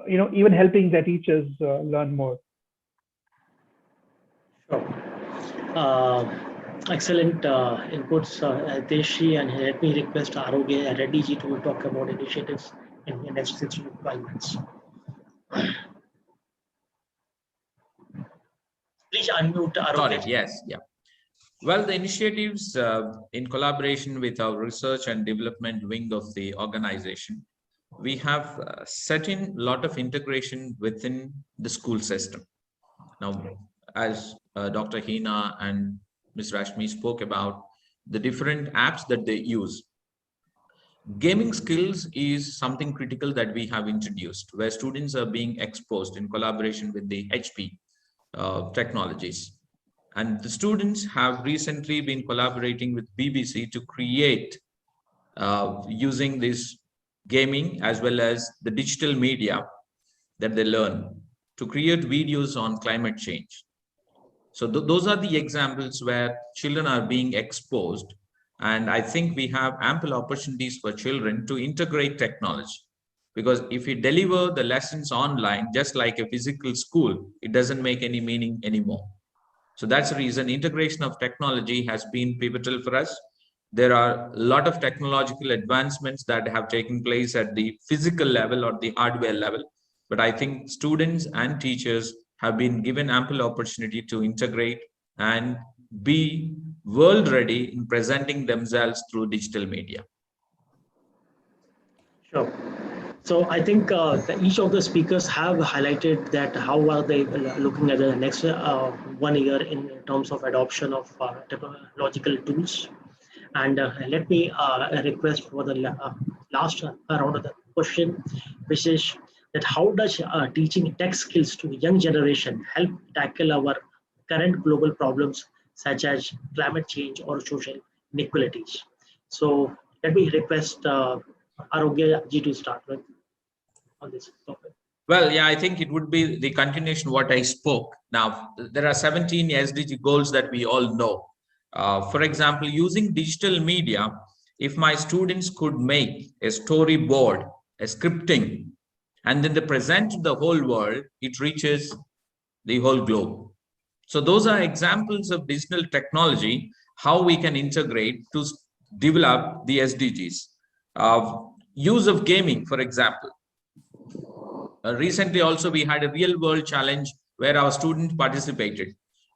even helping their teachers learn more. Sure. Excellent inputs, Deshi, and let me request Reddy ji to talk about initiatives in the next 6 to 12 months. Please unmute Arogya. Sorry, yes, yeah. Well, the initiatives in collaboration with our research and development wing of the organization, we have set in a lot of integration within the school system. Now, as Dr. Hina and Ms. Rashmi spoke about the different apps that they use. Gaming skills is something critical that we have introduced, where students are being exposed in collaboration with the HP technologies. And the students have recently been collaborating with BBC to create, using this gaming as well as the digital media that they learn, to create videos on climate change. So those are the examples where children are being exposed. And I think we have ample opportunities for children to integrate technology. Because if we deliver the lessons online, just like a physical school, it doesn't make any meaning anymore. So that's the reason integration of technology has been pivotal for us. There are a lot of technological advancements that have taken place at the physical level or the hardware level. But I think students and teachers have been given ample opportunity to integrate and be world ready in presenting themselves through digital media. Sure. So I think each of the speakers have highlighted that how are they looking at the next 1 year in terms of adoption of technological tools. And let me request for the last round of the question, which is that how does teaching tech skills to young generation help tackle our current global problems such as climate change or social inequalities. So let me request Arogya ji to start with on this topic. Well, yeah, I think it would be the continuation of what I spoke. Now, there are 17 SDG goals that we all know. For example, using digital media, if my students could make a storyboard, a scripting, and then they present to the whole world, it reaches the whole globe. So those are examples of digital technology, how we can integrate to develop the SDGs. Use of gaming, for example. Recently also we had a real world challenge where our students participated.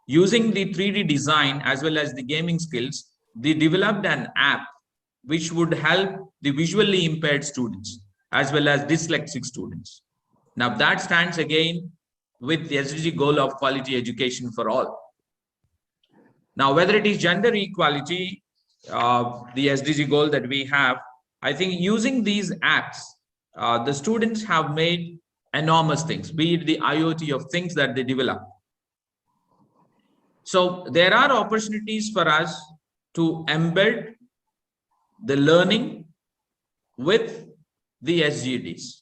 Using the 3D design as well as the gaming skills, they developed an app which would help the visually impaired students as well as dyslexic students. Now that stands again with the SDG goal of quality education for all. Now, whether it is gender equality, the SDG goal that we have, I think using these apps, the students have made enormous things, be it the IoT of things that they develop. So there are opportunities for us to embed the learning with the SDGs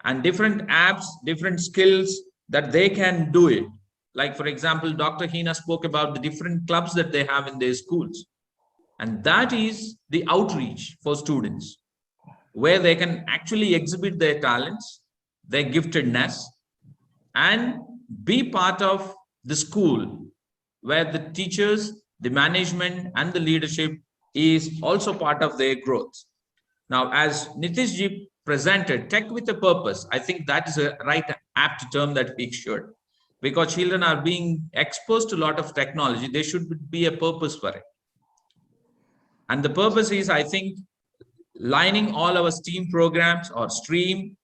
and different apps, different skills that they can do it. Like, for example, Dr. Hina spoke about the different clubs that they have in their schools. And that is the outreach for students, where they can actually exhibit their talents, their giftedness, and be part of the school, where the teachers, the management, and the leadership is also part of their growth. Now, as Nitishji presented, tech with a purpose, I think that is a right apt term that we should. Because children are being exposed to a lot of technology, there should be a purpose for it. And the purpose is, I think, lining all our STEAM programs or STREAM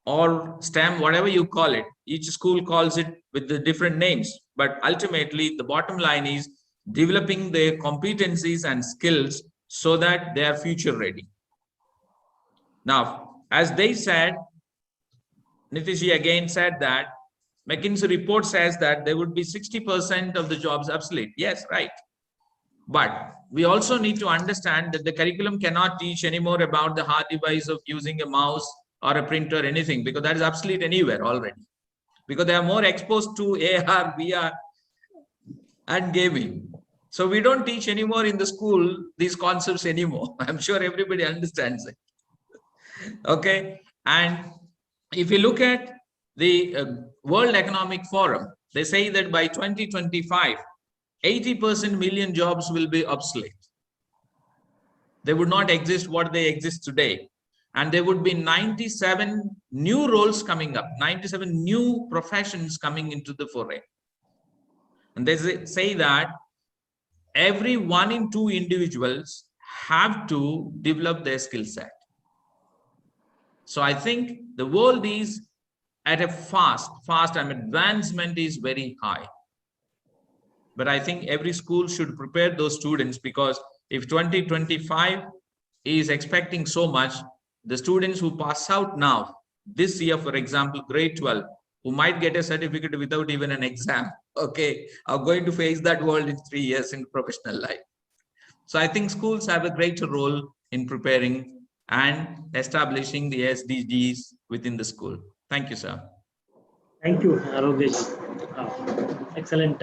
or STEM, whatever you call it. Each school calls it with the different names. But ultimately, the bottom line is developing their competencies and skills so that they are future ready. Now, as they said, Nitishji again said that McKinsey report says that there would be 60% of the jobs obsolete. Yes, right. But we also need to understand that the curriculum cannot teach anymore about the hard device of using a mouse or a printer or anything, because that is obsolete anywhere already. Because they are more exposed to AR, VR, and gaming. So we don't teach anymore in the school these concepts anymore. I'm sure everybody understands it. Okay. And if you look at the World Economic Forum, they say that by 2025, 80% million jobs will be obsolete. They would not exist what they exist today. And there would be 97 new roles coming up, 97 new professions coming into the foray. And they say that every 1 in 2 individuals have to develop their skill set. So I think the world is at a fast and advancement is very high. But I think every school should prepare those students, because if 2025 is expecting so much, the students who pass out now, this year, for example, grade 12, who might get a certificate without even an exam, okay, are going to face that world in 3 years in professional life. So I think schools have a greater role in preparing and establishing the SDGs within the school. Thank you, sir. Thank you, Arogya. Excellent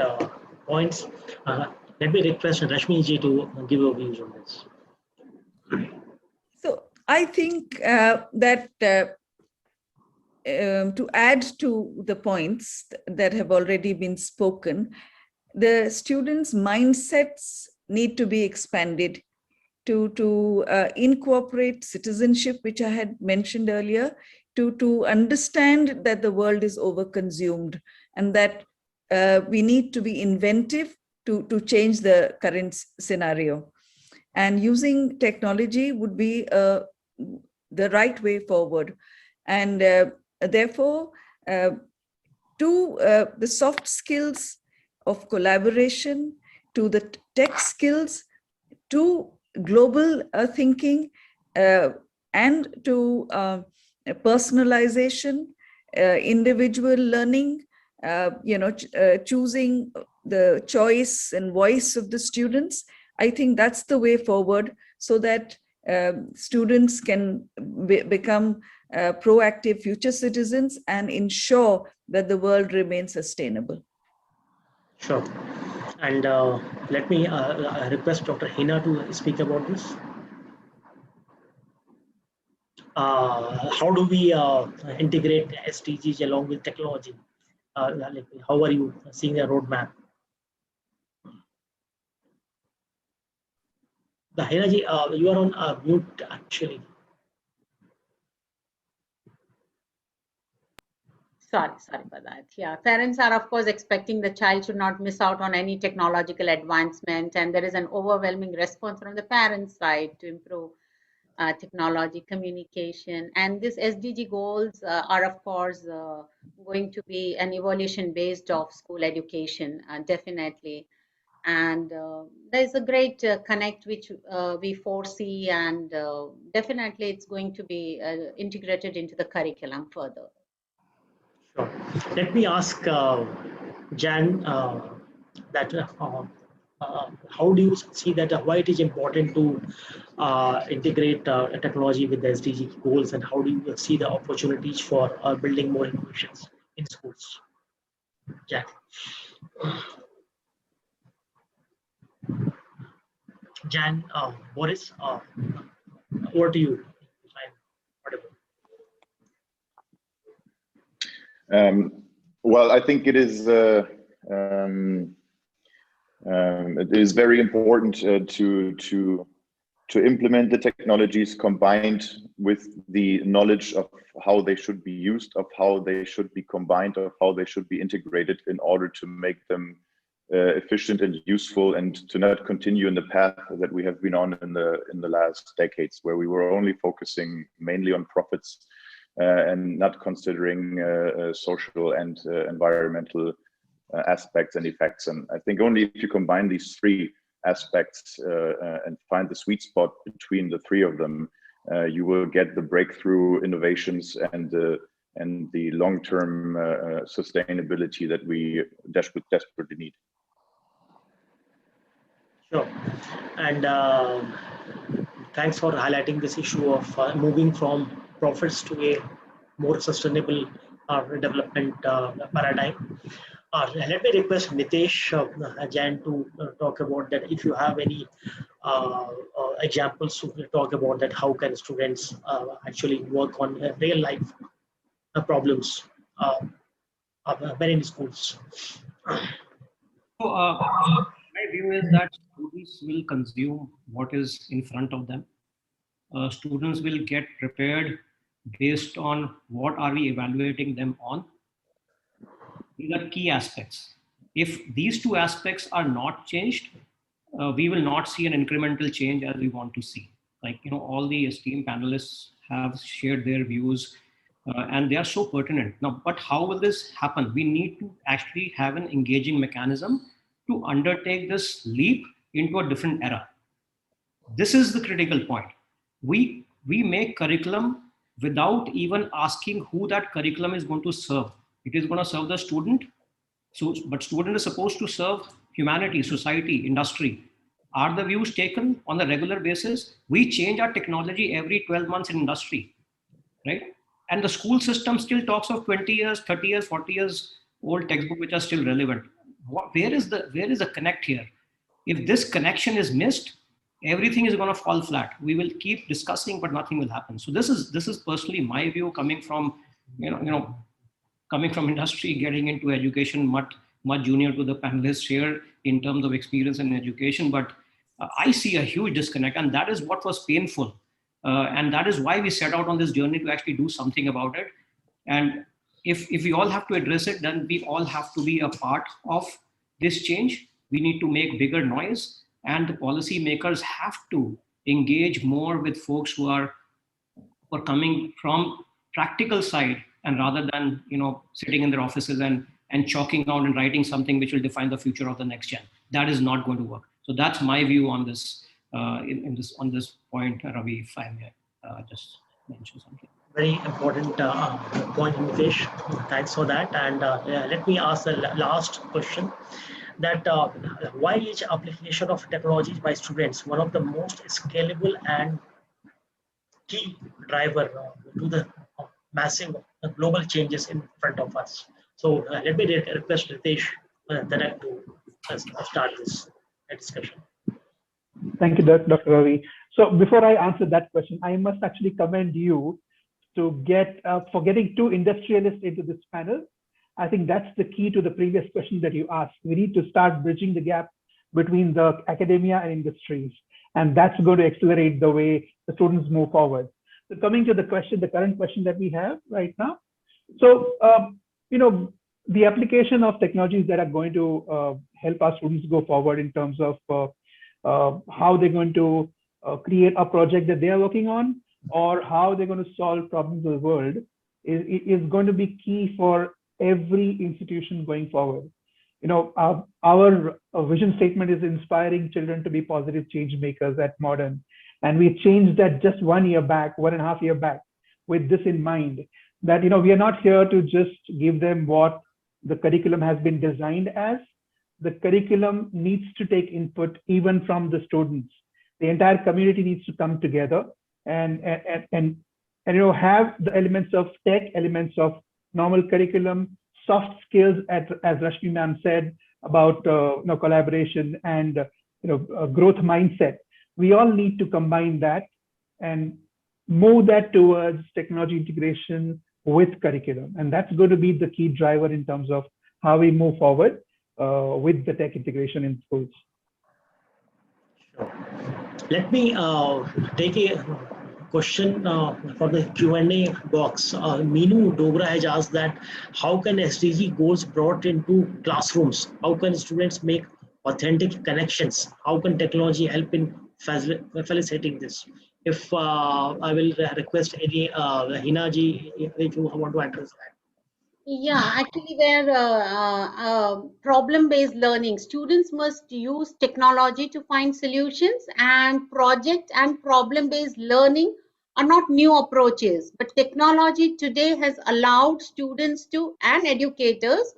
points. Let me request Rashmi ji to give your views on this. So I think that to add to the points that have already been spoken, the students' mindsets need to be expanded to incorporate citizenship, which I had mentioned earlier, to understand that the world is overconsumed and that we need to be inventive to change the current scenario. And using technology would be the right way forward. And therefore, to the soft skills of collaboration, to the tech skills, to global thinking, and to personalization, individual learning, choosing the choice and voice of the students. I think that's the way forward, so that students can become proactive future citizens and ensure that the world remains sustainable. Sure. And let me request Dr. Hina to speak about this. How do we integrate SDGs along with technology? How are you seeing a roadmap? The Hinaji, you are on mute actually. Sorry for that. Yeah, parents are of course expecting the child should not miss out on any technological advancement, and there is an overwhelming response from the parents' side to improve technology, communication, and these SDG goals are of course going to be an evolution based of school education, definitely. And there's a great connect which we foresee, and definitely it's going to be integrated into the curriculum further. Sure. Let me ask Jan that how do you see that why it is important to integrate technology with the SDG goals, and how do you see the opportunities for building more innovations in schools? Jan. Jan, Boris, over to you. Well, I think it is very important to implement the technologies combined with the knowledge of how they should be used, of how they should be combined, of how they should be integrated in order to make them efficient and useful, and to not continue in the path that we have been on in the last decades, where we were only focusing mainly on profits and not considering social and environmental aspects and effects. And I think only if you combine these three aspects and find the sweet spot between the three of them, you will get the breakthrough innovations and the long-term sustainability that we desperately need. Sure. And thanks for highlighting this issue of moving from profits to a more sustainable development paradigm. Let me request Nitesh Jain to talk about that. If you have any examples to talk about that, how can students actually work on real life problems when in schools? So, my view is that students will consume what is in front of them. Students will get prepared based on what are we evaluating them on. These are key aspects. If these two aspects are not changed, we will not see an incremental change as we want to see. Like, all the esteemed panelists have shared their views and they are so pertinent. Now, but how will this happen? We need to actually have an engaging mechanism to undertake this leap into a different era. This is the critical point. We make curriculum without even asking who that curriculum is going to serve. It is going to serve the student. But student is supposed to serve humanity, society, industry. Are the views taken on a regular basis? We change our technology every 12 months in industry, right? And the school system still talks of 20 years, 30 years, 40 years old textbook, which are still relevant. Where is the connect here? If this connection is missed, everything is going to fall flat. We will keep discussing, but nothing will happen. So this is personally my view, coming from coming from industry, getting into education, much junior to the panelists here in terms of experience in education. But I see a huge disconnect, and that is what was painful. And that is why we set out on this journey to actually do something about it. And if we all have to address it, then we all have to be a part of this change. We need to make bigger noise, and the policy makers have to engage more with folks who are coming from practical side, and rather than sitting in their offices and chalking out and writing something which will define the future of the next gen. That is not going to work. So that's my view on this on this point, Ravi, if I may just mention something. Very important point, Nitesh. Thanks for that. And let me ask the last question. that why is application of technologies by students one of the most scalable and key driver to the massive global changes in front of us. So let me request Ritesh Dhanak to start this discussion. Thank you, Dr. Ravi. So before I answer that question, I must actually commend you to for getting two industrialists into this panel. I think that's the key to the previous question that you asked. We need to start bridging the gap between the academia and industries, and that's going to accelerate the way the students move forward. So coming to the question, the current question that we have right now. So, the application of technologies that are going to help our students go forward in terms of how they're going to create a project that they are working on, or how they're going to solve problems of the world is going to be key for every institution going forward. Our vision statement is inspiring children to be positive change makers at Modern. And we changed that just 1 year back, 1.5 years back, with this in mind, that, we are not here to just give them what the curriculum has been designed as. The curriculum needs to take input even from the students. The entire community needs to come together and have the elements of tech, elements of normal curriculum, soft skills, as Rashmi ma'am said about collaboration and growth mindset. We all need to combine that and move that towards technology integration with curriculum, and that's going to be the key driver in terms of how we move forward with the tech integration in schools. Sure. Let me take a question from the Q&A box. Meenu Dogra has asked that how can SDG goals brought into classrooms? How can students make authentic connections? How can technology help in facilitating this? If I will request any Hina ji, if you want to address that. Yeah, actually, where problem-based learning, students must use technology to find solutions, and project and problem-based learning are not new approaches, but technology today has allowed students and educators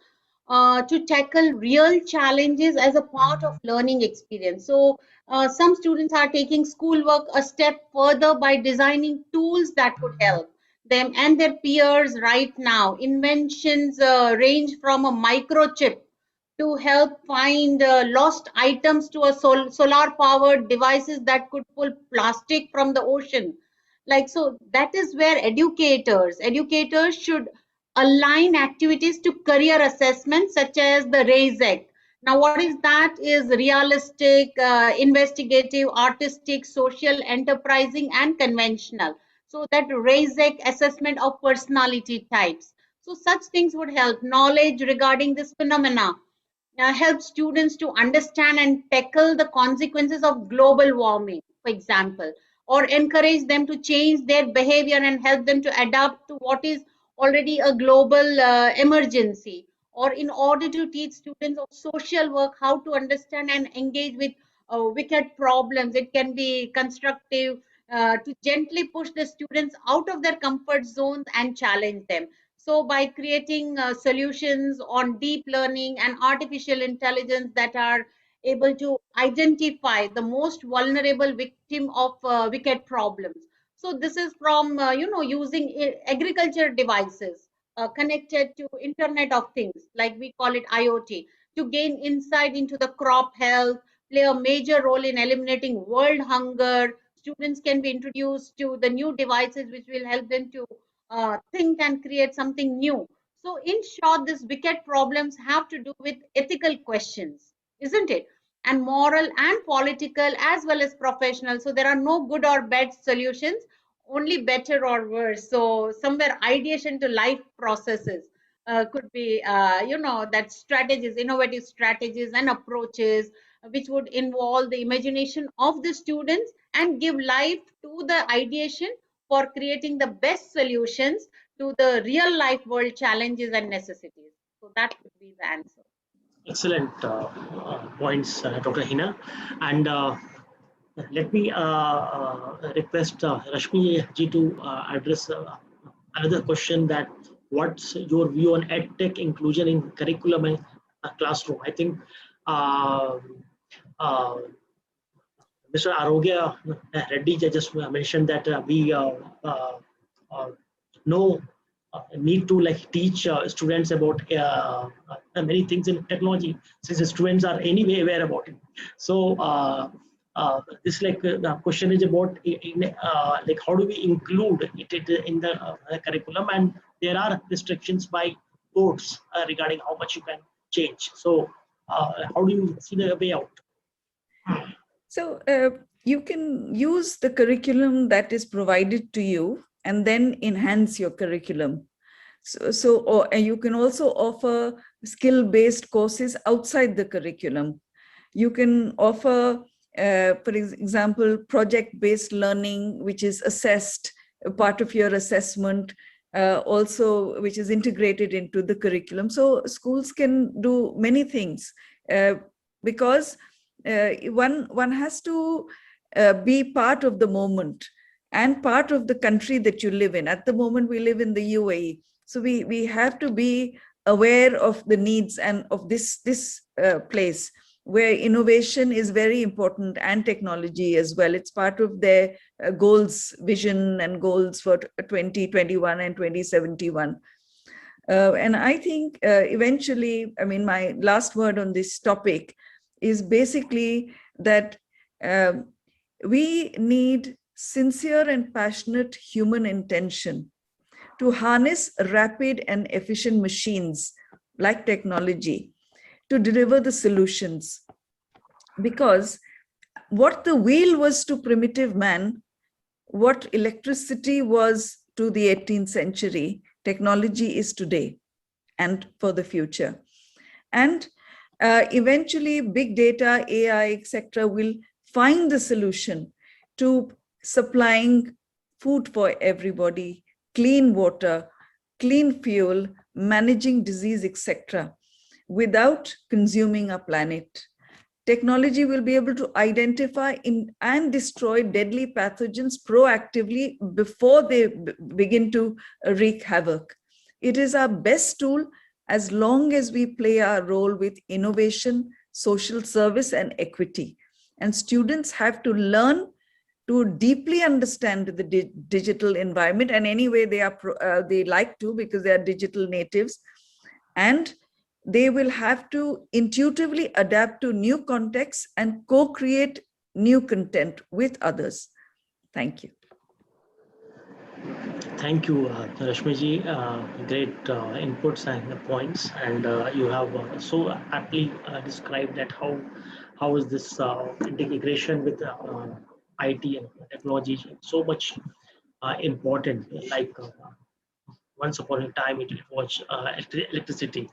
to tackle real challenges as a part of learning experience. So some students are taking schoolwork a step further by designing tools that could help them and their peers right now. Inventions range from a microchip to help find lost items to a solar powered devices that could pull plastic from the ocean. Like, so that is where educators should align activities to career assessments such as the 𝑒𝑣𝑒𝑒𝑒𝑐. Now, what is that is realistic, investigative, artistic, social, enterprising, and conventional. So that 𝑒𝑣𝑒𝑒𝑐 assessment of personality types. So such things would help. Knowledge regarding this phenomena help students to understand and tackle the consequences of global warming, for example, or encourage them to change their behavior and help them to adapt to what is already a global emergency. Or in order to teach students of social work how to understand and engage with wicked problems, it can be constructive to gently push the students out of their comfort zones and challenge them. So by creating solutions on deep learning and artificial intelligence that are able to identify the most vulnerable victim of wicked problems. So this is from, using agriculture devices connected to Internet of Things, like we call it IoT, to gain insight into the crop health, play a major role in eliminating world hunger. Students can be introduced to the new devices which will help them to think and create something new. So in short, these wicked problems have to do with ethical questions, isn't it? And moral and political as well as professional. So there are no good or bad solutions, only better or worse. So somewhere ideation to life processes could be, that strategies, innovative strategies and approaches which would involve the imagination of the students and give life to the ideation for creating the best solutions to the real life world challenges and necessities. So that would be the answer. Excellent points, Dr. Hina. And let me request Rashmi ji to address another question, that what's your view on EdTech inclusion in curriculum and classroom? I think uh, uh, Mr. Arogya Reddy just mentioned that we know need to like teach students about many things in technology, since the students are anyway aware about it. So this like the question is about like how do we include it in the curriculum, and there are restrictions by boards regarding how much you can change. So how do you see the way out? So you can use the curriculum that is provided to you and then enhance your curriculum. Or you can also offer skill-based courses outside the curriculum. You can offer, for example, project-based learning, which is assessed, a part of your assessment, also which is integrated into the curriculum. So schools can do many things because one has to be part of the moment and part of the country that you live in. At the moment, we live in the UAE. So we have to be aware of the needs and of this place where innovation is very important, and technology as well. It's part of their goals, vision and goals for 2021 and 2071. And I think eventually, I mean, my last word on this topic is basically that we need sincere and passionate human intention to harness rapid and efficient machines like technology to deliver the solutions. Because what the wheel was to primitive man, what electricity was to the 18th century, technology is today and for the future. And eventually big data, AI, etc., will find the solution to supplying food for everybody, clean water, clean fuel, managing disease, etc., without consuming our planet. Technology will be able to identify and destroy deadly pathogens proactively before they begin to wreak havoc. It is our best tool as long as we play our role with innovation, social service, and equity. And students have to learn to deeply understand the digital environment, and anyway they like to, because they are digital natives, and they will have to intuitively adapt to new contexts and co-create new content with others. Thank you. Thank you, Rashmiji. Great inputs and points, and you have so aptly described that how is this integration with IT and technology so much important. Like once upon a time, it was electricity.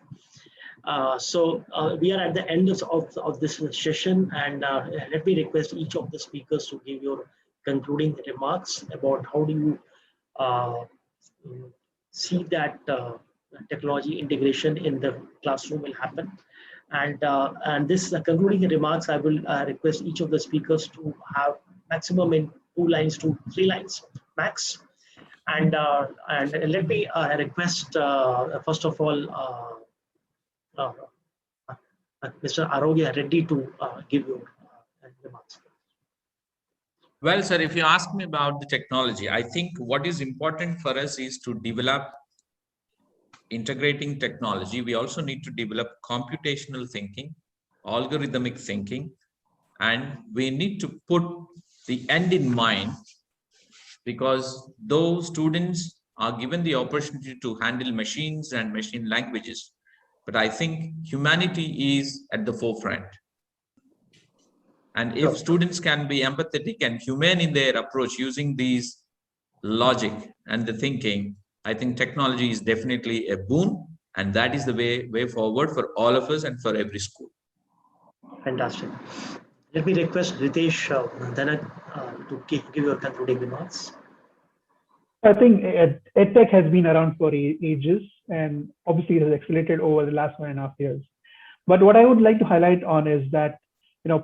So we are at the end of this session, and let me request each of the speakers to give your concluding remarks about how do you see that technology integration in the classroom will happen. And this concluding remarks, I will request each of the speakers to have maximum in 2 lines to 3 lines max. And let me request first of all Mr. Arogya Reddy to give your remarks. Well, sir, if you ask me about the technology, I think what is important for us is to develop integrating technology. We also need to develop computational thinking, algorithmic thinking, and we need to put the end in mind, because those students are given the opportunity to handle machines and machine languages. But I think humanity is at the forefront. And if students can be empathetic and humane in their approach using these logic and the thinking, I think technology is definitely a boon, and that is the way forward for all of us and for every school. Fantastic. Let me request Ritesh Dhanak to give your concluding remarks. I think Edtech has been around for ages, and obviously it has accelerated over the last 1.5 years. But what I would like to highlight on is that,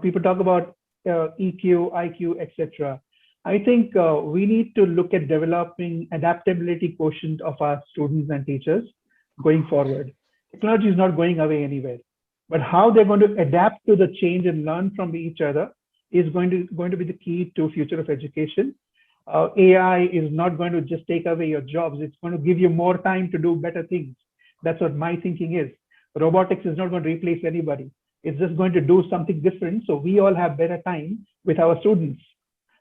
people talk about EQ, IQ, etc. I think we need to look at developing adaptability quotient of our students and teachers going forward. Technology is not going away anywhere. but how they're going to adapt to the change and learn from each other is going to be the key to future of education. AI is not going to just take away your jobs. It's going to give you more time to do better things. That's what my thinking is. Robotics is not going to replace anybody. It's just going to do something different. So we all have better time with our students.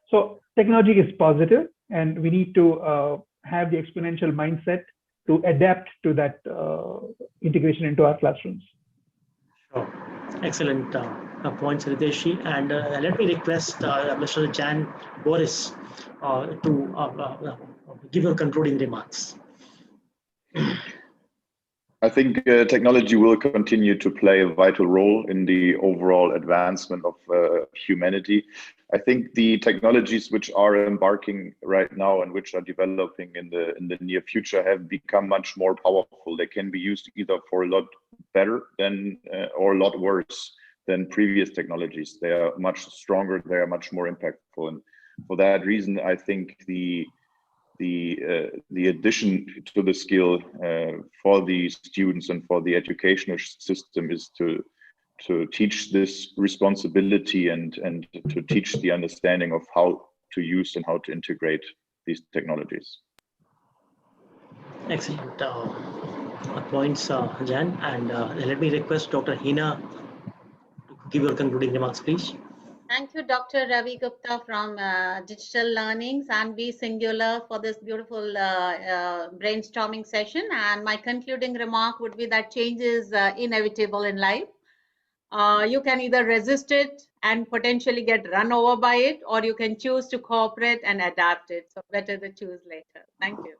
So technology is positive, and we need to have the exponential mindset to adapt to that integration into our classrooms. Sure. Excellent points, Ritesh. And let me request Mr. Jan Boris to give your concluding remarks. I think technology will continue to play a vital role in the overall advancement of humanity. I think the technologies which are embarking right now and which are developing in the near future have become much more powerful. They can be used either for a lot better than or a lot worse than previous technologies. They are much stronger. They are much more impactful, and for that reason, I think the addition to the skill for the students and for the educational system is to teach this responsibility and to teach the understanding of how to use and how to integrate these technologies. Excellent points, Jan. And let me request Dr. Hina to give your concluding remarks, please. Thank you, Dr. Ravi Gupta from Digital Learnings and Be Singular for this beautiful brainstorming session. And my concluding remark would be that change is inevitable in life. You can either resist it and potentially get run over by it, or you can choose to cooperate and adapt it. So better to choose later. Thank you.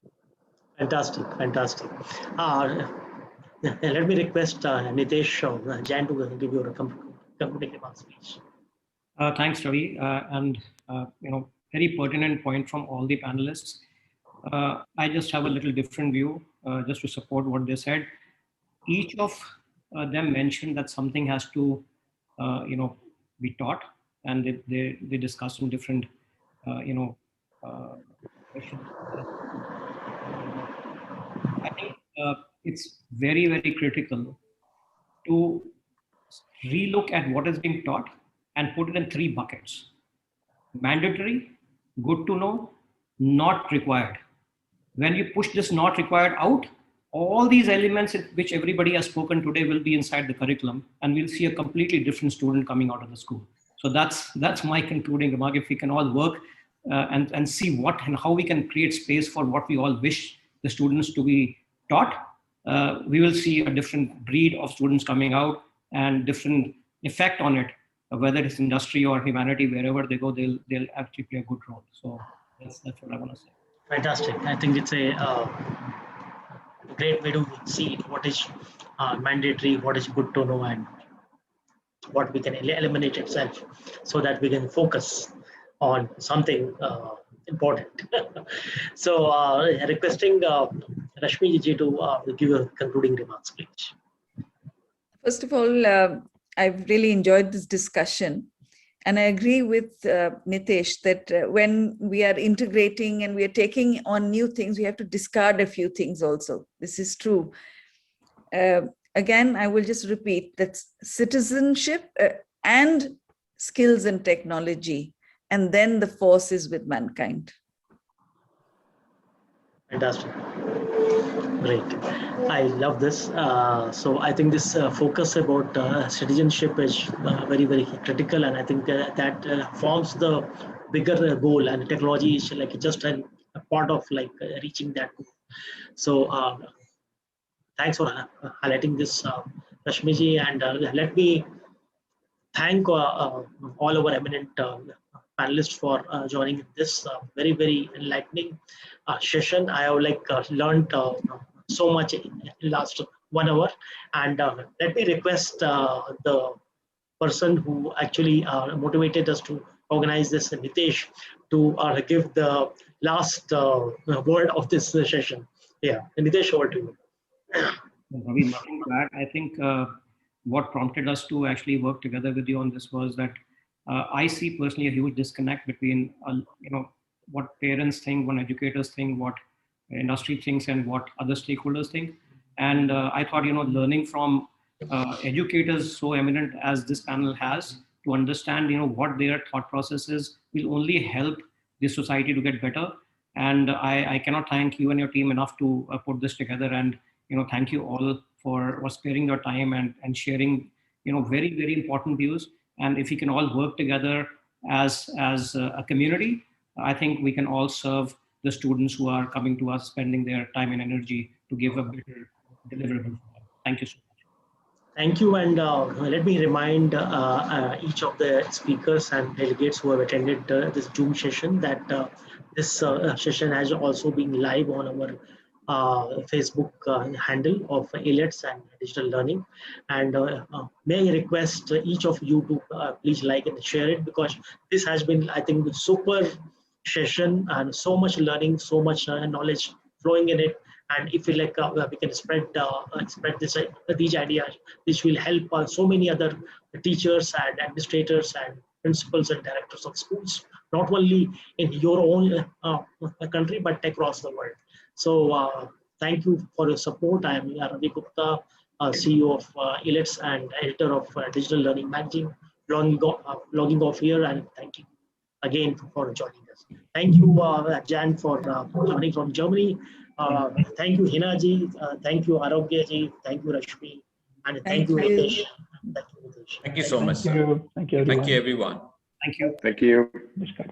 Fantastic, fantastic. Let me request Nitesh Jan to give your concluding remarks, please. Thanks, Ravi, and very pertinent point from all the panelists. I just have a little different view, just to support what they said. Each of them mentioned that something has to, be taught, and they discussed some different, questions. I think it's very, very critical to relook at what is being taught and put it in 3 buckets: mandatory, good to know, not required. When you push this not required out, all these elements which everybody has spoken today will be inside the curriculum, and we'll see a completely different student coming out of the school. So that's my concluding remark. If we can all work and see what and how we can create space for what we all wish the students to be taught, we will see a different breed of students coming out and different effect on it. Whether it's industry or humanity, wherever they go, they'll actually play a good role. So that's what I want to say. Fantastic. I think it's a great way to see what is mandatory, what is good to know, and what we can eliminate itself, so that we can focus on something important. So requesting Rashmi ji to give your concluding remarks, please. First of all, I've really enjoyed this discussion. And I agree with Nitesh that when we are integrating and we are taking on new things, we have to discard a few things also. This is true. Again, I will just repeat that citizenship and skills and technology, and then the force is with mankind. Fantastic. Great. I love this. So I think this focus about citizenship is very, very critical. And I think that forms the bigger goal, and technology is like just a part of like reaching that goal. So thanks for highlighting this, Rashmiji. And let me thank all our eminent panelists for joining this very, very enlightening session. I have like learned so much in last 1 hour, and let me request the person who actually motivated us to organize this, Nitesh, to give the last word of this session. Yeah, Nitesh, over to you. Ravi, nothing to add. I think what prompted us to actually work together with you on this was that I see personally a huge disconnect between what parents think, what educators think, what industry thinks, and what other stakeholders think. And I thought learning from educators so eminent as this panel has to understand, what their thought process is, will only help the society to get better. And I cannot thank you and your team enough to put this together. And thank you all for sparing your time and sharing very, very important views. And if we can all work together as a community, I think we can all serve the students who are coming to us, spending their time and energy to give a better deliverable. Thank you so much. Thank you, and let me remind each of the speakers and delegates who have attended this Zoom session that this session has also been live on our Facebook handle of Elets and Digital Learning. And may I request each of you to please like and share it, because this has been, I think, a super session and so much learning, so much knowledge flowing in it. And if we we can spread these ideas, this will help so many other teachers and administrators and principals and directors of schools, not only in your own country, but across the world. So thank you for your support. I am Ravi Gupta, CEO of Elets and editor of Digital Learning Magazine, logging off here, and thank you again for joining us. Thank you, Jan, for joining from Germany. Thank you, Hina ji. Thank you, Arogya ji. Thank you, Rashmi. And thank you, Hitesh. Thank you so much, Thank sir. you. Thank you, everyone. Thank you, everyone. Thank you. Thank you. Namaskar.